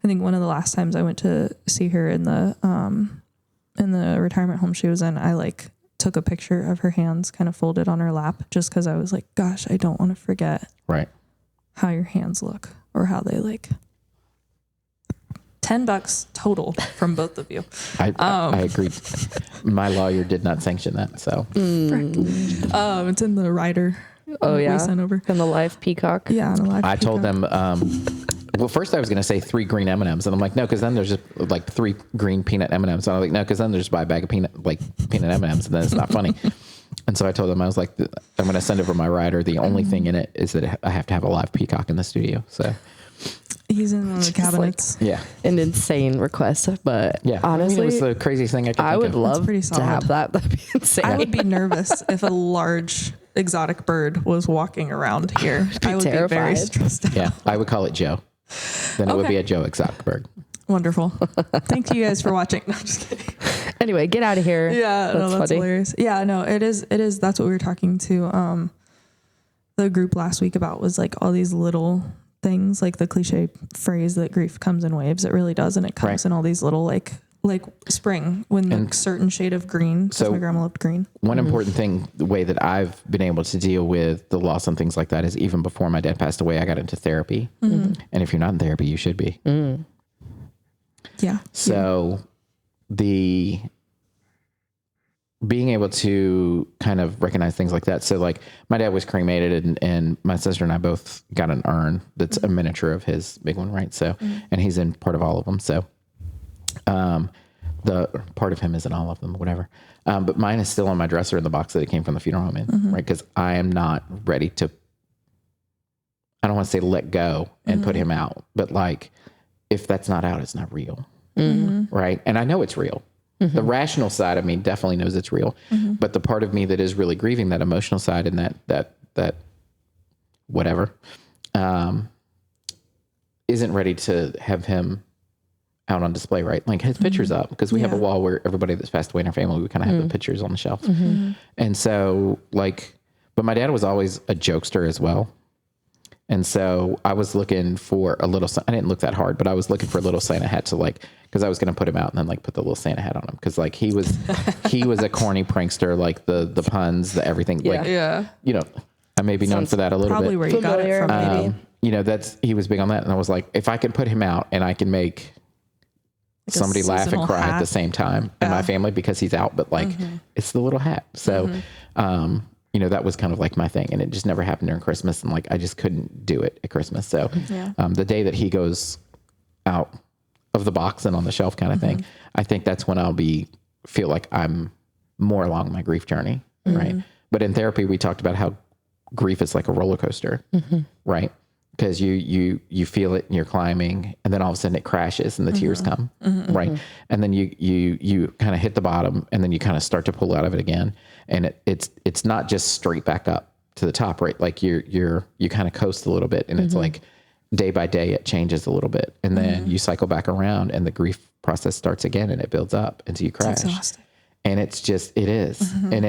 think one of the last times I went to see her in the retirement home she was in, I took a picture of her hands kind of folded on her lap, just because I was like, gosh, I don't want to forget how your hands look, or how they $10 total from both of you. I agree. My lawyer did not sanction that, so it's in the rider. Oh yeah, we sent over in the live Peacock. Yeah, on the live. I told them. Well, first I was going to say 3 green M&Ms, and I'm like, no, because then there's just 3 green peanut M&Ms. And I was like, no, because then there's buy a bag of peanut M&Ms, and then it's not funny. And so I told them, I was like, I'm going to send over my rider. The only thing in it is that I have to have a live peacock in the studio. So He's in one of the cabinets. yeah. An insane request, but Yeah. honestly, I mean, it was the craziest thing I could think I would of. love pretty to solid. have that. That'd be insane. I would be nervous if a large exotic bird was walking around here. I would be very terrified. stressed out. Yeah. I would call it Joe. Then it would Okay. be a Joe Exoticberg. Wonderful. Thank you guys for watching. No, I'm just kidding. Anyway, get out of here. Yeah, that's funny. hilarious. Yeah, no, it is. That's what we were talking to the group last week about, was like all these little things, like the cliche phrase that grief comes in waves. It really does, and it comes in all these little like spring when a certain shade of green. Because So- my grandma loved green. One important thing, the way that I've been able to deal with the loss and things like that is even before my dad passed away, I got into therapy. And if you're not in therapy, you should be. Yeah. So the being able to kind of recognize things like that. So like my dad was cremated and my sister and I both got an urn that's a miniature of his big one. Right. So, and he's in part of all of them. So, the part of him isn't all of them, whatever. But mine is still on my dresser in the box that it came from the funeral home in, right? Cause I am not ready to, I don't want to say let go and put him out, but like, if that's not out, it's not real. Right. And I know it's real. The rational side of me definitely knows it's real, but the part of me that is really grieving, that emotional side and that whatever, isn't ready to have him out on display, right? Like his picture's up because we have a wall where everybody that's passed away in our family, we kind of have the pictures on the shelf. And so like, but my dad was always a jokester as well. And so I was looking for a little, I didn't look that hard, but I was looking for a little Santa hat to like, cause I was going to put him out and then like put the little Santa hat on him. Cause like he was a corny prankster, like the puns, the everything. Yeah. Like, Yeah. you know, I may be known for that a little Probably bit. where you got it from. Maybe. You know, he was big on that. And I was like, if I can put him out and I can make a somebody laugh and seasonal cry at hat. the same time in my family because he's out, but like it's the little hat. So, you know, that was kind of like my thing and it just never happened during Christmas. And like, I just couldn't do it at Christmas. So, the day that he goes out of the box and on the shelf kind of thing, I think that's when I'll feel like I'm more along my grief journey. Right. But in therapy, we talked about how grief is like a roller coaster, right? Because you feel it and you're climbing and then all of a sudden it crashes and the tears come, right? And then you kind of hit the bottom and then you kind of start to pull out of it again. And it's not just straight back up to the top, right? Like you kind of coast a little bit and it's like day by day it changes a little bit. And then you cycle back around and the grief process starts again and it builds up until you crash. exhausting. And it is. And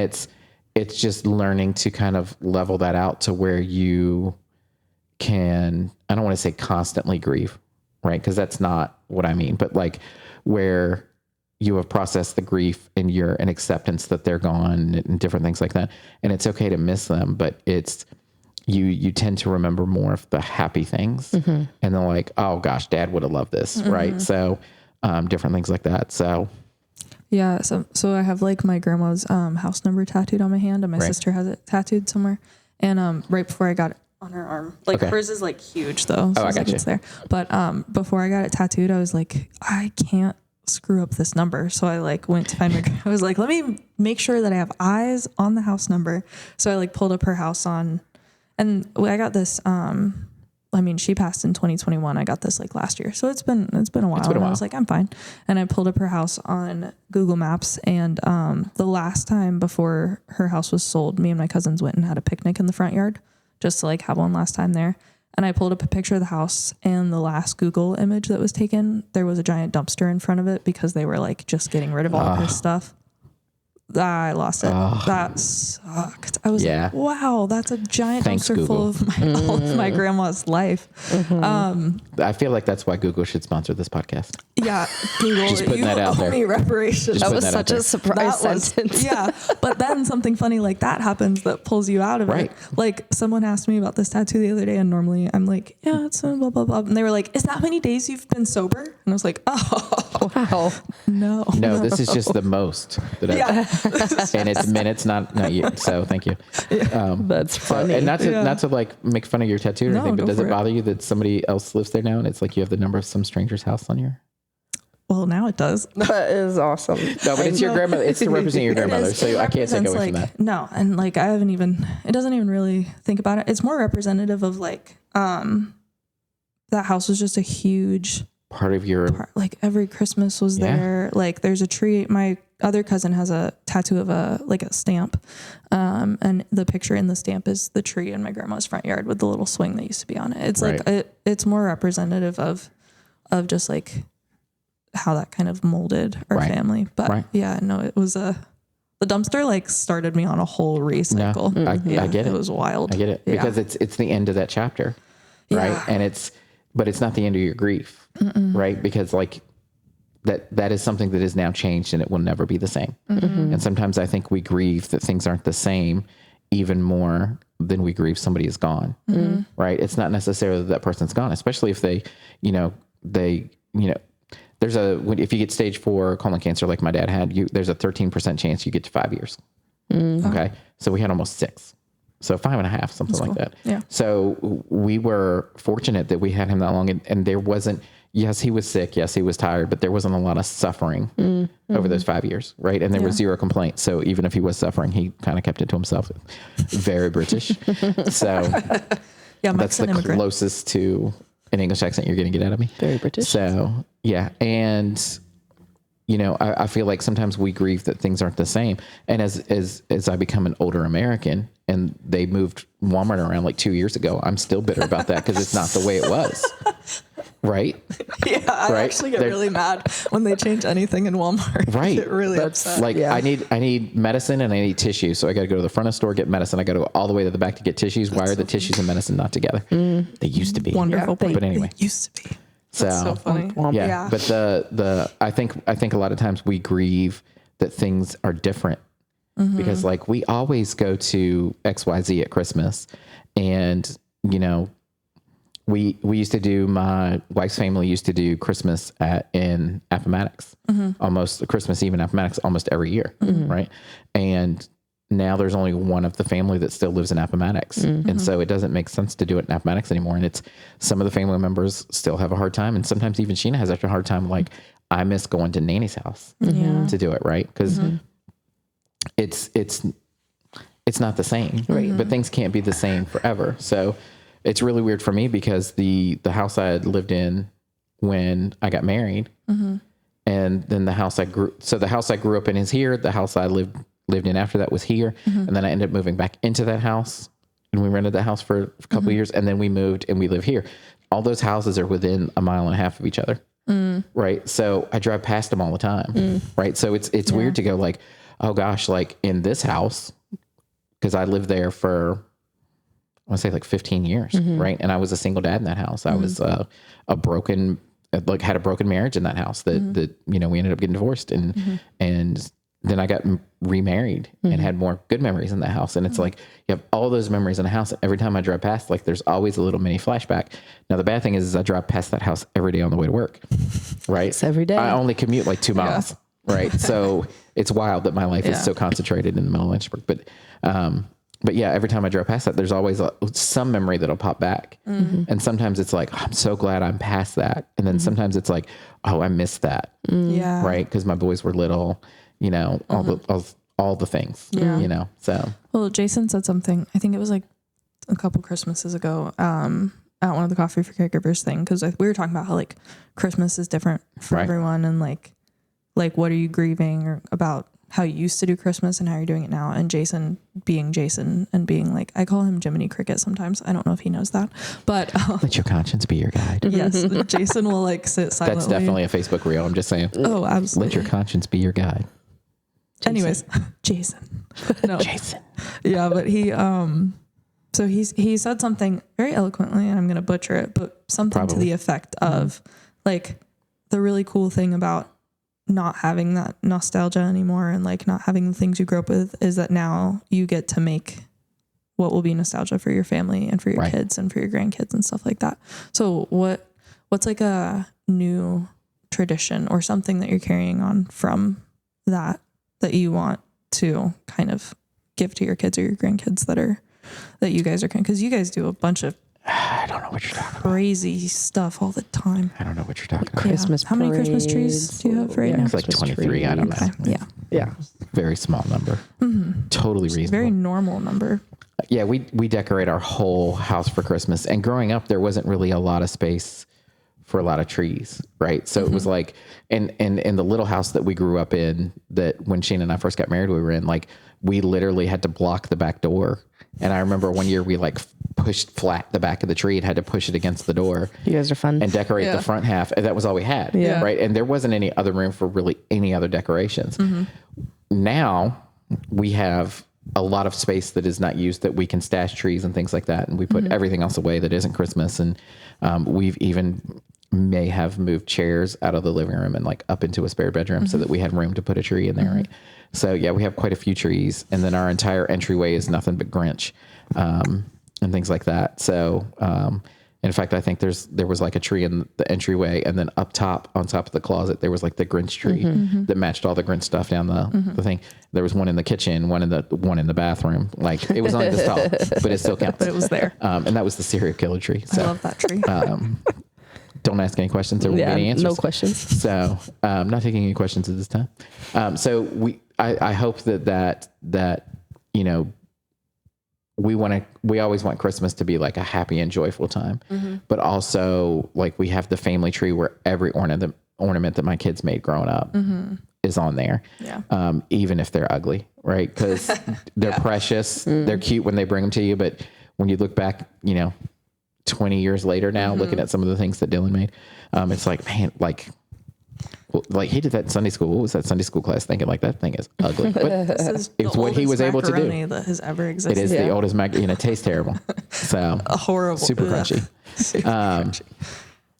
it's just learning to kind of level that out to where you can, I don't want to say constantly grieve, right? Because that's not what I mean, but like where you have processed the grief and you're an acceptance that they're gone and different things like that. And it's okay to miss them, but it's, you tend to remember more of the happy things and they're like, oh gosh, dad would have loved this. Right. So, different things like that. So Yeah, so I have like my grandma's house number tattooed on my hand, and my sister has it tattooed somewhere. And right before I got it on her arm, like hers is like huge though, so I it's got like it's there. But before I got it tattooed, I was like, I can't screw up this number. So I like went to find my. I was like, let me make sure that I have eyes on the house number. So I like pulled up her house on, and I got this. I mean, she passed in 2021. I got this like last year. So it's been a while. And I was like, I'm fine. And I pulled up her house on Google Maps. And the last time before her house was sold, me and my cousins went and had a picnic in the front yard just to like have one last time there. And I pulled up a picture of the house, and the last Google image that was taken, there was a giant dumpster in front of it because they were like just getting rid of all of her stuff. I lost it. That sucked. I was like, wow, that's a giant Thanks, dumpster Google. full of all of my grandma's life. I feel like that's why Google should sponsor this podcast. Yeah, Google, Just putting you that out owe there. me reparations. That putting was that out such a there. surprise sentence. Yeah, but then something funny like that happens that pulls you out of Right. it. Like someone asked me about this tattoo the other day, and normally I'm like, yeah, it's blah blah blah, and they were like, is that how many days you've been sober? And I was like, oh Wow. no, No, this is just the most that and it's minutes, not you. So thank you. That's funny. And not to like make fun of your tattoo or No, anything, but go does for it it. bother you that somebody else lives there now and it's like you have the number of some stranger's house on your? well, now it does. That is awesome. No, but it's your grandmother. It's to represent your grandmother. It So I can't take represents, away from like, that. No, and like I haven't even. It doesn't even really think about it. It's more representative of like that house was just a huge Part of your part. Like every Christmas was Yeah. there. Like there's a tree. My other cousin has a tattoo of a stamp, and the picture in the stamp is the tree in my grandma's front yard with the little swing that used to be on it. It's Right. like it's more representative of just like how that kind of molded our Right. family. But Right. yeah, no, it was the dumpster like started me on a whole recycle. I get it. It was wild. I get it Yeah. because it's the end of that chapter, right? Yeah. And but it's not the end of your grief, right? Because like that is something that is now changed and it will never be the same. And sometimes I think we grieve that things aren't the same even more than we grieve somebody is gone, right? It's not necessarily that person's gone, especially if they, if you get stage 4 colon cancer, like my dad had, there's a 13% chance you get to 5 years. Okay. So we had almost 6. So 5.5, something like that. Yeah. So we were fortunate that we had him that long, and there wasn't, yes, he was sick. Yes, he was tired, but there wasn't a lot of suffering over those 5 years. Right. And there was 0 complaints. So even if he was suffering, he kind of kept it to himself. Very British. So Yeah, that's Mike's the an immigrant. closest to an English accent you're going to get out of me. Very British. So yeah. And I feel like sometimes we grieve that things aren't the same. And as I become an older American and they moved Walmart around like 2 years ago, I'm still bitter about that because it's not the way it was. Right? Yeah, I Right? actually get They're- really mad when they change anything in Walmart. Right. I get really upset. Like I need medicine and I need tissue. So I got to go to the front of the store, get medicine. I got to go all the way to the back to get tissues. Why are the tissues and medicine not together? They used to be. Wonderful. Yeah, point. but anyway. It used to be. So, That's so funny. yeah. Yeah. But I think a lot of times we grieve that things are different because like we always go to XYZ at Christmas, and we used to do, my wife's family used to do Christmas in Appomattox, almost Christmas Eve in Appomattox almost every year, right? And now there's only one of the family that still lives in Appomattox. And so it doesn't make sense to do it in Appomattox anymore. And it's some of the family members still have a hard time. And sometimes even Sheena has a hard time. Like, I miss going to Nanny's house to do it. Right. Cause it's not the same, right? But things can't be the same forever. So it's really weird for me because the house I had lived in when I got married, and then the house I grew up in is here. The house I lived in after that was here. And then I ended up moving back into that house, and we rented that house for a couple of years, and then we moved and we live here. All those houses are within 1.5 miles of each other. Right. So I drive past them all the time. Right. So it's weird to go like, oh gosh, like in this house, cause I lived there for, I want to say like 15 years. Right. And I was a single dad in that house. I was had a broken marriage in that house that we ended up getting divorced, and then I got remarried and had more good memories in that house. And it's like, you have all those memories in a house. And every time I drive past, like there's always a little mini flashback. Now, the bad thing is I drive past that house every day on the way to work. Right. It's every day. I only commute like 2 miles. Right. So it's wild that my life is so concentrated in the middle of Lynchburg. But yeah, every time I drive past that, there's always some memory that'll pop back. And sometimes it's like, oh, I'm so glad I'm past that. And then sometimes it's like, oh, I missed that. Yeah. Right. Because my boys were little, all the things, so. Well, Jason said something, I think it was like a couple Christmases ago, at one of the Coffee for Caregivers thing. Cause we were talking about how like Christmas is different for everyone. And like, what are you grieving, or about how you used to do Christmas and how you're doing it now? And Jason being Jason and being like, I call him Jiminy Cricket sometimes. I don't know if he knows that, but Let your conscience be your guide. yes, Jason will like sit silently. That's definitely a Facebook reel. I'm just saying. Oh, absolutely. Let your conscience be your guide. Anyways, Jason. No. Jason. Yeah, but so he said something very eloquently, and I'm going to butcher it, but something to the effect of like, the really cool thing about not having that nostalgia anymore and like not having the things you grew up with is that now you get to make what will be nostalgia for your family and for your kids and for your grandkids and stuff like that. So what's like a new tradition or something that you're carrying on from that you want to kind of give to your kids or your grandkids that you guys are, because you guys do a bunch of I don't know what you're talking about. Crazy stuff all the time. I don't know what you're talking about. Christmas How many Christmas trees parades. do you have right now? It's like 23. I don't know. Okay. Yeah. Yeah. Very small number. Totally reasonable. Very normal number. Yeah, we decorate our whole house for Christmas. And growing up, there wasn't really a lot of space for a lot of trees, right? So it was like, and in the little house that we grew up in, that when Shane and I first got married, we were in, like, we literally had to block the back door. And I remember one year we like pushed flat the back of the tree and had to push it against the door. You guys are fun. And decorate the front half. And that was all we had. Yeah. Right. And there wasn't any other room for really any other decorations. Now we have a lot of space that is not used, that we can stash trees and things like that. And we put everything else away that isn't Christmas. And we've even may have moved chairs out of the living room and like up into a spare bedroom so that we had room to put a tree in there. Right. So yeah, we have quite a few trees, and then our entire entryway is nothing but Grinch, and things like that. So, in fact, I think there was like a tree in the entryway, and then up top, on top of the closet, there was like the Grinch tree that matched all the Grinch stuff down the thing. There was one in the kitchen, one in the bathroom. Like, it was only this tall, but it still counts. But it was there. And that was the serial killer tree. So, I love that tree. don't ask any questions. There won't be any answers. No questions. So, not taking any questions at this time. So I hope that, you know, we always want Christmas to be like a happy and joyful time, but also like we have the family tree where every ornament that my kids made growing up is on there. Yeah. Even if they're ugly, right? Cause they're precious. They're cute when they bring them to you. But when you look back, you know, 20 years later now, looking at some of the things that Dylan made, it's like, man, like he did that in Sunday school. What was that Sunday school class thinking? Like, that thing is ugly, but it's what he was able to do. That has ever existed. It is the oldest macaroni, and it tastes terrible. So horrible, super crunchy. Super crunchy.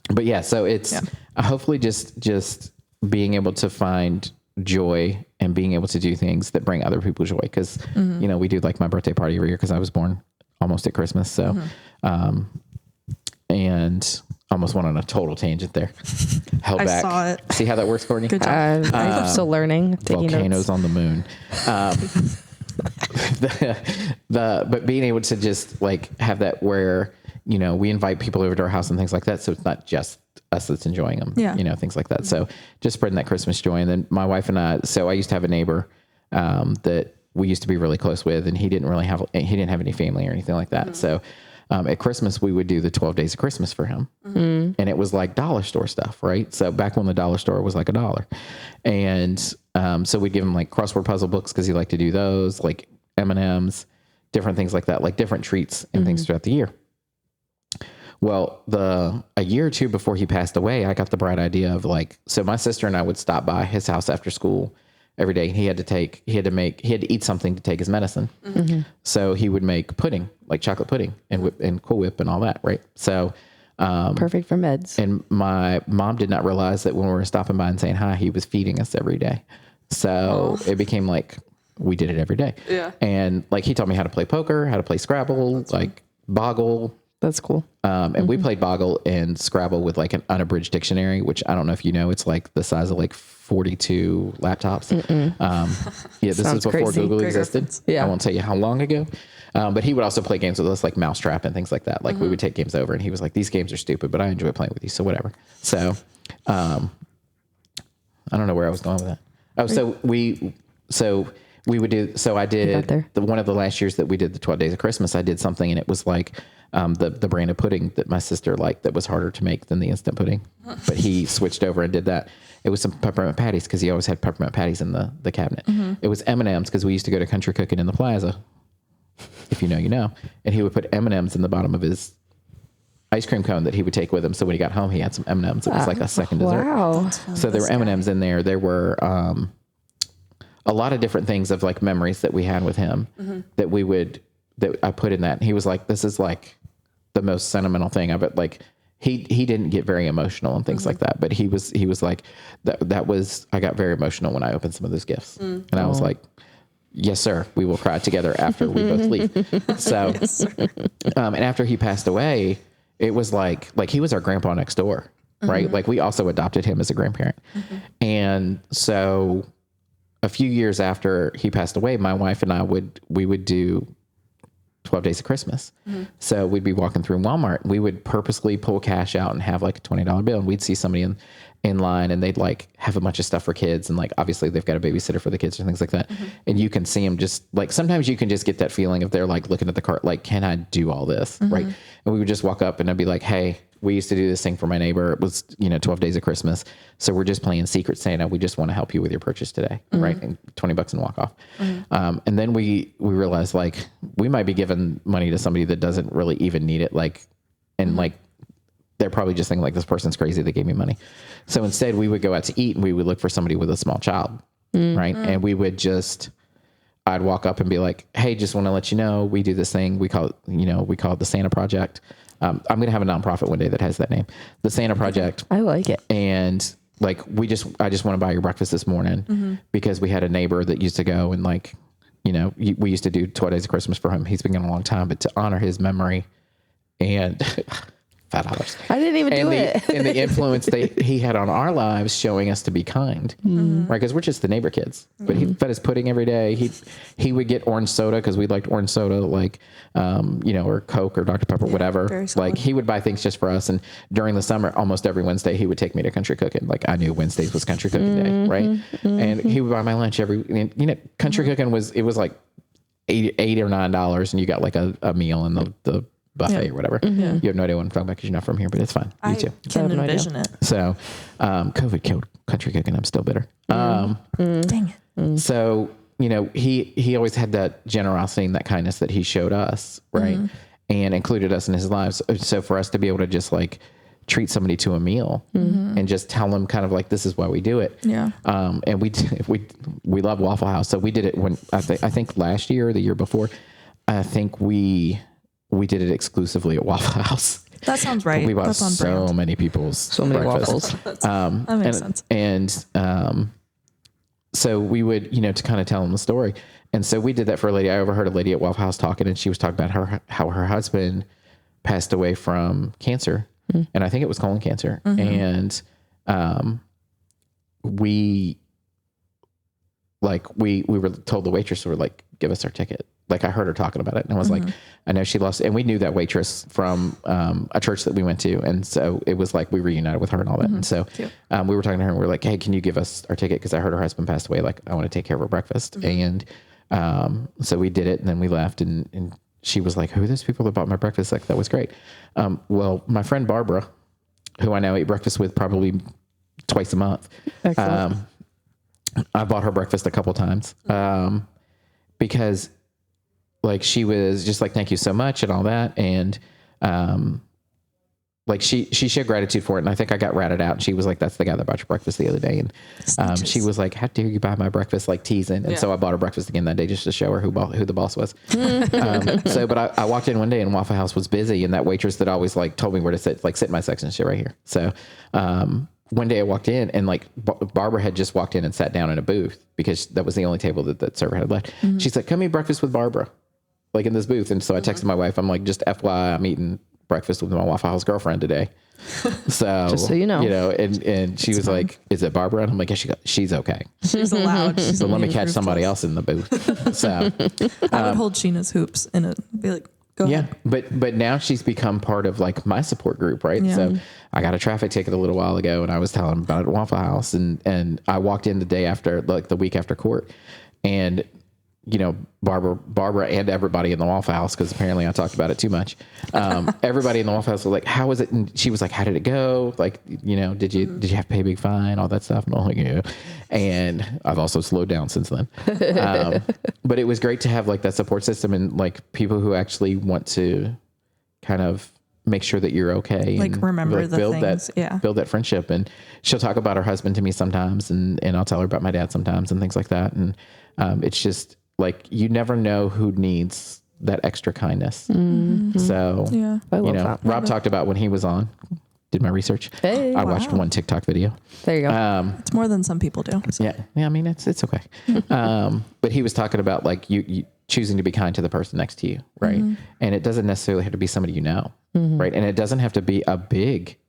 But yeah, so it's hopefully just being able to find joy and being able to do things that bring other people joy. Cause you know, we do like my birthday party every year, cause I was born almost at Christmas. So, and almost went on a total tangent there. Held back. I saw it. See how that works, Courtney? Good job. I'm still learning. Taking Volcanoes notes. on the moon. But being able to just like have that where, you know, we invite people over to our house and things like that. So it's not just us that's enjoying them, you know, things like that. So just spreading that Christmas joy. And then my wife and I, so I used to have a neighbor, that we used to be really close with, and he didn't have any family or anything like that. So, at Christmas, we would do the 12 days of Christmas for him. And it was like dollar store stuff, right? So back when the dollar store was like $1. And so we'd give him like crossword puzzle books because he liked to do those, like M&Ms, different things like that, like different treats and things throughout the year. Well, a year or two before he passed away, I got the bright idea of like, so my sister and I would stop by his house after school every day. He had to eat something to take his medicine. So he would make pudding, like chocolate pudding and Cool Whip and all that. Right. So, Perfect for meds. and my mom did not realize that when we were stopping by and saying hi, he was feeding us every day. So it became like, we did it every day. Yeah. And like, he taught me how to play poker, how to play Scrabble, like Boggle. That's cool. And we played Boggle and Scrabble with like an unabridged dictionary, which I don't know if you know, it's like the size of like 42 laptops. Yeah, this Sounds is before crazy. Google Great existed. reference. Yeah. I won't tell you how long ago. But he would also play games with us, like Mousetrap and things like that. Like we would take games over, and he was like, "These games are stupid, but I enjoy playing with you, so whatever." So, I don't know where I was going with that. Oh, so we would do. So I did there. one of the last years that we did the 12 Days of Christmas. I did something, and it was like the brand of pudding that my sister liked that was harder to make than the instant pudding. But he switched over and did that. It was some peppermint patties because he always had peppermint patties in the cabinet. It was M&Ms because we used to go to Country Cooking in the Plaza. If you know, you know. And he would put M&Ms in the bottom of his ice cream cone that he would take with him. So when he got home, he had some M&Ms. It was like a second dessert. Wow. So there were M&Ms in there. There were a lot of different things of like memories that we had with him that I put in that. And he was like, this is like the most sentimental thing of it. Like he didn't get very emotional and things like that, but he was like, that was, I got very emotional when I opened some of those gifts. And I was like, yes, sir. We will cry together after we both leave. So, and after he passed away, it was like he was our grandpa next door, right? Like we also adopted him as a grandparent. And so a few years after he passed away, my wife and I we would do 12 Days of Christmas. So we'd be walking through Walmart. We would purposely pull cash out and have like a $20 bill. And we'd see somebody in line and they'd like have a bunch of stuff for kids. And like, obviously they've got a babysitter for the kids or things like that. And you can see them just like, sometimes you can just get that feeling of they're like looking at the cart, like, can I do all this? Right. And we would just walk up and I'd be like, hey, we used to do this thing for my neighbor. It was, 12 Days of Christmas. So we're just playing Secret Santa. We just want to help you with your purchase today. Right. And $20 and walk off. And then we realized like we might be giving money to somebody that doesn't really even need it. Like, and like, they're probably just thinking like, this person's crazy. They gave me money. So instead we would go out to eat and we would look for somebody with a small child. Right. And we would I'd walk up and be like, hey, just want to let you know, we do this thing. We call it the Santa Project. I'm going to have a nonprofit one day that has that name, the Santa Project. I like it. And like, I just want to buy your breakfast this morning because we had a neighbor that used to go and like, we used to do 12 Days of Christmas for him. He's been gone a long time, but to honor his memory and $5. I didn't even do it. And the influence he had on our lives, showing us to be kind, right? Because we're just the neighbor kids. But he fed us pudding every day. He would get orange soda because we liked orange soda, like or Coke or Dr. Pepper, whatever. Like he would buy things just for us. And during the summer, almost every Wednesday, he would take me to country cooking. Like I knew Wednesdays was country cooking day, right? And he would buy my lunch country cooking was like $8 or $9, and you got like a meal and the buffet or whatever. You have no idea what I'm talking about because you're not from here, but it's fine. You too. I can envision it. So, COVID killed country cooking. I'm still bitter. Dang it. So, he always had that generosity and that kindness that he showed us, right? And included us in his lives. So for us to be able to just like treat somebody to a meal and just tell them kind of like, this is why we do it. Yeah. And we love Waffle House. So we did it when I think last year or the year before, I think we did it exclusively at Waffle House. That sounds right. We bought That's on so brand. many people's So many breakfast. waffles. That makes sense. And so we would, to kind of tell them the story. And so we did that for a lady. I overheard a lady at Waffle House talking, and she was talking about how her husband passed away from cancer. And I think it was colon cancer. And we were told the waitress were like, give us our ticket. Like I heard her talking about it and I was like, I know she lost, and we knew that waitress from a church that we went to. And so it was like, we reunited with her and all that. And so we were talking to her and we were like, hey, can you give us our ticket? Cause I heard her husband passed away. Like I want to take care of her breakfast. And so we did it, and then we left, and she was like, who are those people that bought my breakfast? Like, that was great. Well, my friend Barbara, who I now eat breakfast with probably twice a month. Excellent. I bought her breakfast a couple times because like she was just like, thank you so much and all that. And like she showed gratitude for it. And I think I got ratted out, and she was like, that's the guy that bought your breakfast the other day. And she was like, how dare you buy my breakfast, like teasing. And so I bought her breakfast again that day just to show her who the boss was. But I walked in one day and Waffle House was busy, and that waitress that always like told me where to sit, like sit in my section, shit right here. So one day I walked in, and like Barbara had just walked in and sat down in a booth because that was the only table that server had left. She's like, come eat breakfast with Barbara, like in this booth. And so I texted my wife, I'm like, just FYI, I'm eating breakfast with my Waffle House girlfriend today. So just so you know, and she was like, is it Barbara? And I'm like, yeah, she's okay. She's allowed. So let me catch somebody else in the booth. So I would hold Sheena's hoops in it. Be like, go ahead. But now she's become part of like my support group, right? Yeah. So I got a traffic ticket a little while ago, and I was telling them about it at Waffle House, and I walked in the day after, like the week after court, and Barbara and everybody in the Waffle House, because apparently I talked about it too much. Everybody in the Waffle House was like, how was it? And she was like, how did it go? Like, did you have to pay a big fine, all that stuff? And I'm like, yeah. And I've also slowed down since then. But it was great to have like that support system, and like people who actually want to kind of make sure that you're okay. Like and remember like the build things. build that friendship. And she'll talk about her husband to me sometimes, and I'll tell her about my dad sometimes and things like that. And it's just, like, you never know who needs that extra kindness. Mm-hmm. So, yeah, I love that. Rob talked about when he was on, did my research. Hey, I watched one TikTok video. There you go. it's more than some people do. So. Yeah. I mean, it's okay. But he was talking about like you choosing to be kind to the person next to you. Right. Mm-hmm. And it doesn't necessarily have to be somebody mm-hmm. right. And it doesn't have to be a big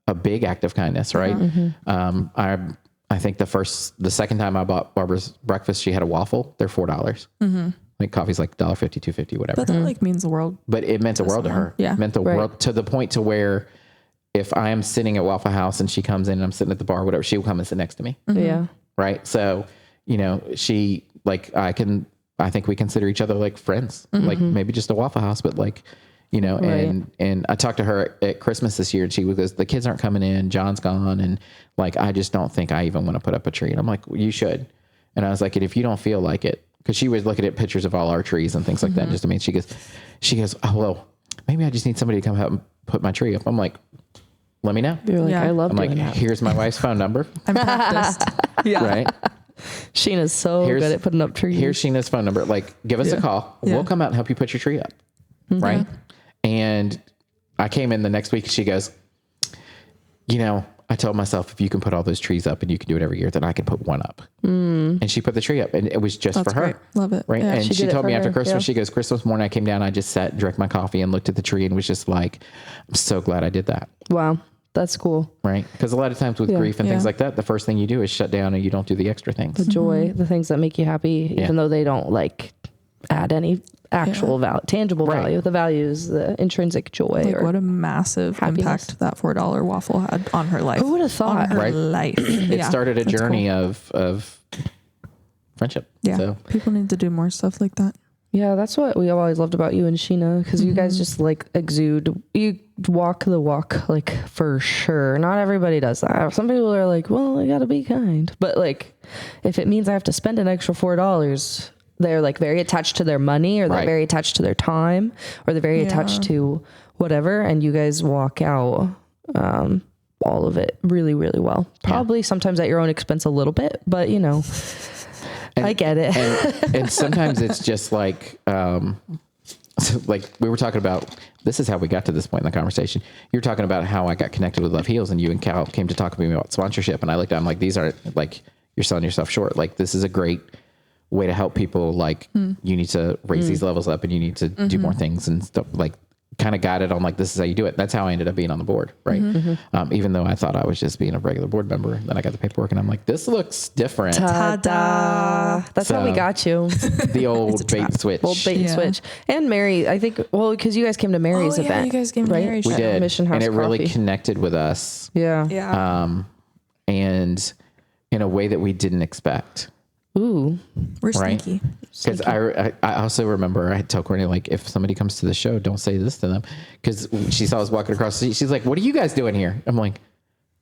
act of kindness. Right. Mm-hmm. I think the second time I bought Barbara's breakfast, she had a waffle. They're $4. Mm-hmm. Like coffee's like $1.50, $2.50, whatever. But that like means the world. But it meant the world to her. Yeah. It meant the world to the point to where if I am sitting at Waffle House and she comes in and I'm sitting at the bar, whatever, she will come and sit next to me. Yeah. Right. So, she like, I think we consider each other like friends, like maybe just a Waffle House, but like, and I talked to her at Christmas this year and she goes, the kids aren't coming in, John's gone. And like, I just don't think I even want to put up a tree. And I'm like, well, you should. And I was like, and if you don't feel like it, because she was looking at pictures of all our trees and things like that. Just she goes, oh, well, maybe I just need somebody to come help and put my tree up. I'm like, let me know. You're like, Yeah. I love I'm doing like, that. here's my wife's phone number. I'm practiced. Yeah. Right. Sheena's so good at putting up trees. Here's Sheena's phone number. Like, give us a call. Yeah. We'll come out and help you put your tree up. Right. And I came in the next week and she goes, I told myself, if you can put all those trees up and you can do it every year, then I can put one up. And she put the tree up and it was just That's for her. great. Love it. Right. Yeah. And She she did it told for me after her. Christmas, Yeah. she goes, Christmas morning, I came down, I just sat, drank my coffee and looked at the tree and was just like, I'm so glad I did that. Wow. That's cool. Right. Because a lot of times with grief and things like that, the first thing you do is shut down and you don't do the extra things. The joy, the things that make you happy, even though they don't like add any actual tangible value. The value is the intrinsic joy. Like or what a massive happiness. impact that $4 waffle had on her life. Who would have On thought? her Right. life. It started a That's journey cool. of friendship. Yeah. So People need to do more stuff like that. Yeah, that's what we always loved about you and Sheena, because you guys just like you walk the walk, like for sure. Not everybody does that. Some people are like, well, I gotta be kind, but like if it means I have to spend an extra $4, they're like very attached to their money, or they're Right. very attached to their time, or they're very attached to whatever, and you guys walk out all of it really, really well. Probably sometimes at your own expense a little bit, but I get it. and sometimes it's just like, so like we were talking about, this is how we got to this point in the conversation. You're talking about how I got connected with Love Heals, and you and Cal came to talk to me about sponsorship. And I looked at them like, these aren't like, you're selling yourself short. Like, this is a great way to help people. Like you need to raise these levels up and you need to do more things and stuff, like kind of guided on like, this is how you do it. That's how I ended up being on the board. Right. Even though I thought I was just being a regular board member, then I got the paperwork and I'm like, this looks different. Ta-da. That's how we So- got you. The old bait and switch. Old bait and Yeah. switch. And Mary, I think, well, because you guys came to Mary's yeah, event. you guys came to right? Mary's We show. did. Mission House and it really Coffee. connected with us. Yeah. Yeah. And in a way that we didn't expect. Ooh. We're Right. sneaky. Because I also remember I had told Courtney, like, if somebody comes to the show, don't say this to them. Because she saw us walking across the street. She's like, what are you guys doing here? I'm like,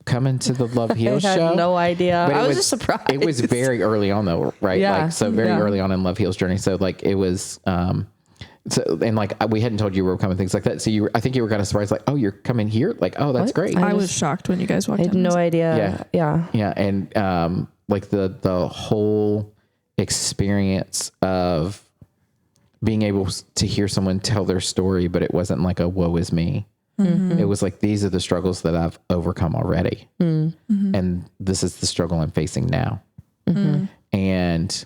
coming to the Love Heals I had show. no idea. But I it was just surprised. It was very early on though, right? Yeah. Like, so very Yeah. early on in Love Heals journey. So like it was, so, and like, we hadn't told you we were coming, things like that. So I think you were kind of surprised, like, oh, you're coming here? Like, oh, that's What? great. I was shocked when you guys walked I had in. no idea. Yeah. Yeah. Yeah. And like the whole experience of being able to hear someone tell their story, but it wasn't like a woe is me. It was like, these are the struggles that I've overcome already. And this is the struggle I'm facing now. And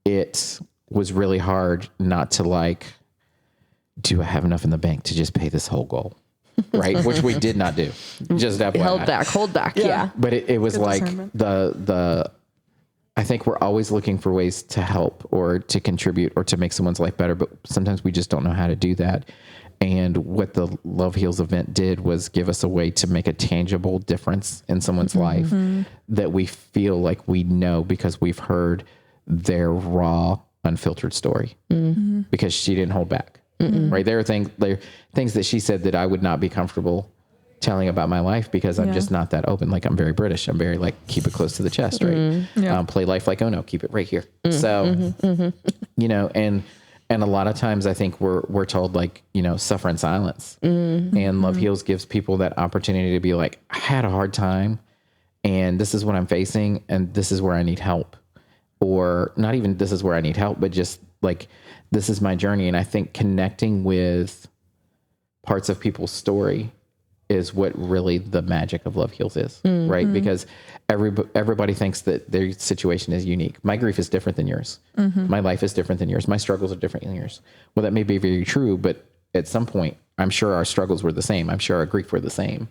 it was really hard not to like, do I have enough in the bank to just pay this whole goal? Right. Which we did not do. Just FYI. Hold back. Yeah. But it was Good like discernment. I think we're always looking for ways to help or to contribute or to make someone's life better, but sometimes we just don't know how to do that. And what the Love Heals event did was give us a way to make a tangible difference in someone's life that we feel like we know because we've heard their raw, unfiltered story because she didn't hold back. Right. There are things that she said that I would not be comfortable telling about my life because I'm just not that open. Like, I'm very British. I'm very like, keep it close to the chest. Right. Play life like, oh no, keep it right here. So, you know, and a lot of times I think we're told like, you know, suffer in silence, and Love Heals gives people that opportunity to be like, I had a hard time and this is what I'm facing and this is where I need help, or not even this is where I need help, but just like, this is my journey. And I think connecting with parts of people's story is what really the magic of Love Heals is, right? Because everybody thinks that their situation is unique. My grief is different than yours. My life is different than yours. My struggles are different than yours. Well, that may be very true, but at some point, I'm sure our struggles were the same. I'm sure our grief were the same,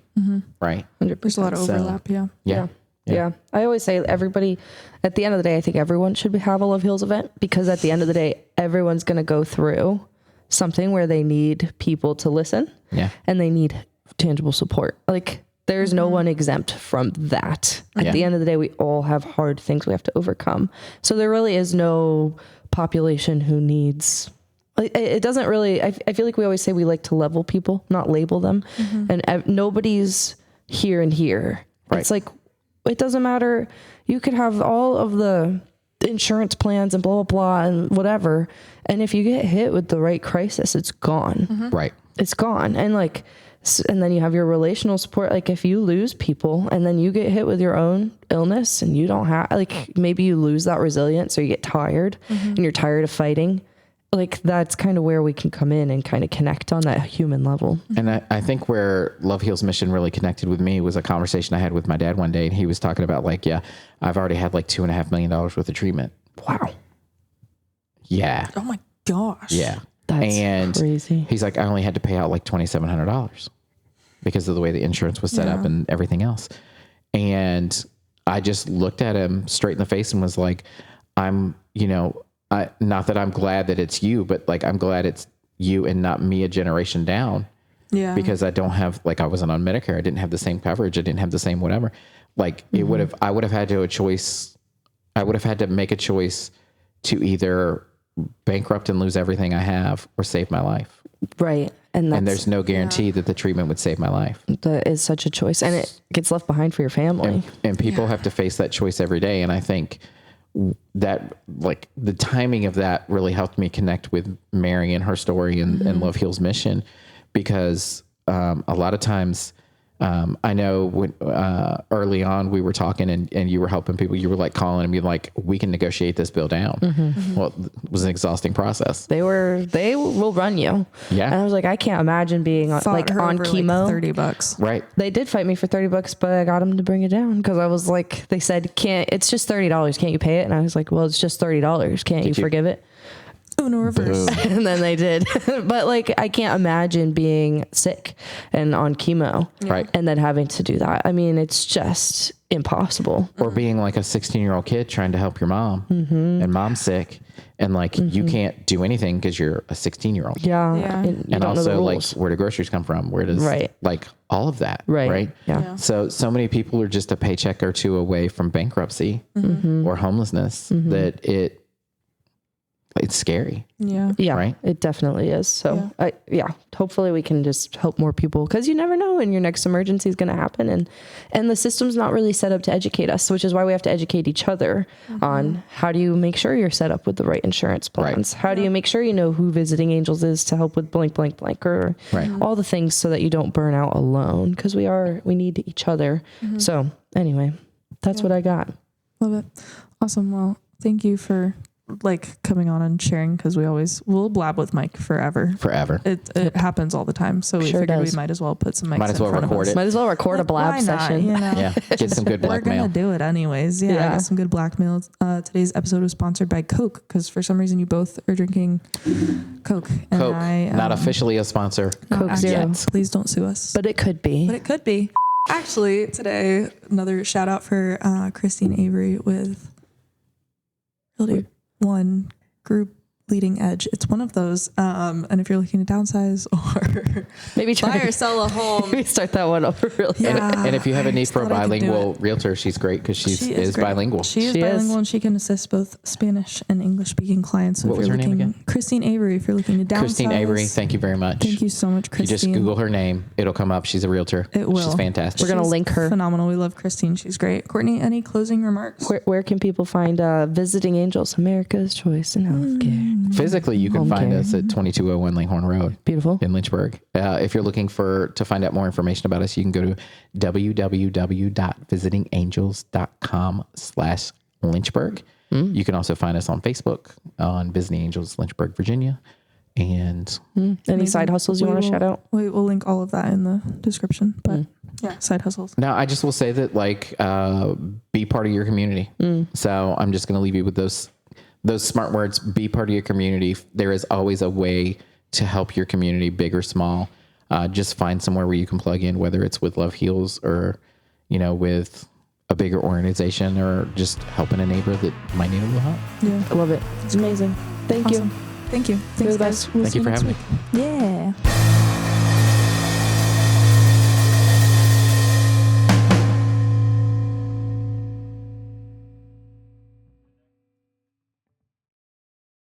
right? There's a lot of So, overlap. Yeah. Yeah. Yeah. I always say everybody, at the end of the day, I think everyone should have a Love Heals event, because at the end of the day, everyone's going to go through something where they need people to listen. Yeah. And they need tangible support. Like, there's no one exempt from that. At Yeah. the end of the day, we all have hard things we have to overcome. So there really is no population who needs, it doesn't really, I feel like we always say we like to level people, not label them. And nobody's here and here. Right. It's like, it doesn't matter. You could have all of the insurance plans and blah, blah, blah, and whatever. And if you get hit with the right crisis, it's gone. Right. It's gone. And like, and then you have your relational support. Like, if you lose people and then you get hit with your own illness and you don't have, like, maybe you lose that resilience or you get tired and you're tired of fighting. Like, that's kind of where we can come in and kind of connect on that human level. And I think where Love Heals Mission really connected with me was a conversation I had with my dad one day. And he was talking about like, yeah, I've already had like $2.5 million worth of treatment. Wow. Yeah. Oh my gosh. Yeah. That's crazy. He's like, I only had to pay out like $2,700 because of the way the insurance was set up and everything else. And I just looked at him straight in the face and was like, not that I'm glad that it's you, but like, I'm glad it's you and not me a generation down. Yeah. Because I don't have, like, I wasn't on Medicare. I didn't have the same coverage. I didn't have the same whatever. Like, I would have had to make a choice to either bankrupt and lose everything I have or save my life. Right. And there's no guarantee that the treatment would save my life. that is such a choice, and it gets left behind for your family. And people have to face that choice every day. And I think that, like, the timing of that really helped me connect with Mary and her story and Love Heals Mission, because a lot of times, I know when early on we were talking and you were helping people, you were like calling and being like, we can negotiate this bill down. Well, it was an exhausting process. They will run you. Yeah. And I was like, I can't imagine being on chemo. Like $30. Right. They did fight me for $30, but I got them to bring it down, because I was like, they said, it's just $30. Can't you pay it? And I was like, well, it's just $30. Can't you forgive it? Uno reverse. And then they did. But like, I can't imagine being sick and on chemo. Right. And then having to do that. I mean, it's just impossible. Or being like a 16-year-old kid trying to help your mom and mom's sick. And like, you can't do anything because you're a 16-year-old. Yeah. Yeah. And, you And don't know the also, like, rules. where do groceries come from? Where does, like, all of that. Right. Yeah. So many people are just a paycheck or two away from bankruptcy or homelessness that it's scary. Yeah. Yeah, Right? it definitely is. So, hopefully we can just help more people, because you never know when your next emergency is going to happen. And the system's not really set up to educate us, which is why we have to educate each other on how do you make sure you're set up with the right insurance plans? Right. How do you make sure you know who Visiting Angels is to help with blank, blank, blank, or all the things, so that you don't burn out alone, because we need each other. So anyway, that's what I got. Love it. Awesome. Well, thank you for like coming on and sharing, because we'll blab with Mike forever. It happens all the time, so we Sure figured does. we might as well put some mics Might as well in front record of us. it. Might as well record a blab Why not, session. you know? Yeah. Get some good We're blackmail. gonna do it anyways. Yeah, I Yeah. got some good blackmail. Today's episode was sponsored by Coke, because for some reason you both are drinking Coke. And Coke, I, not officially a sponsor. not Coke actually. Zero. Please don't sue us. But it could be. But it could be. Actually, today, another shout out for Christine Avery with Really One Group Leading Edge. It's one of those. And if you're looking to downsize or Maybe buy or sell a home, Maybe start that one over really. yeah. And if you have a need for a thought I could do bilingual it. realtor, she's great because she She is great. bilingual. She is She is. bilingual, and she can assist both Spanish and English speaking clients. So What if was you're her name looking, again? Christine Avery. If you're looking to downsize, Christine Avery, thank you very much. Thank you so much, If you Christine. just Google her name, it'll come up. She's a realtor. It will. She's fantastic. We're gonna She's link her. Phenomenal. We love Christine. She's great. Courtney, any closing remarks? Where can people find Visiting Angels, America's Choice in Healthcare? Physically, you can Home find care. us at 2201 Langhorne Road Beautiful. in Lynchburg. If you're looking to find out more information about us, you can go to www.visitingangels.com/Lynchburg. You can also find us on Facebook on Visiting Angels Lynchburg, Virginia. And Any side hustles you want to shout out? We'll link all of that in the description. But yeah, side hustles. now I just will say that, like, be part of your community. So I'm just going to leave you with those smart words. Be part of your community. There is always a way to help your community, big or small. Just find somewhere where you can plug in, whether it's with Love Heals or, with a bigger organization or just helping a neighbor that might need a little help. Yeah. I love it. It's amazing. Thank Awesome. you. Thank you. You're Thanks, the best. guys. We'll Thank see you for next having me. week. Yeah.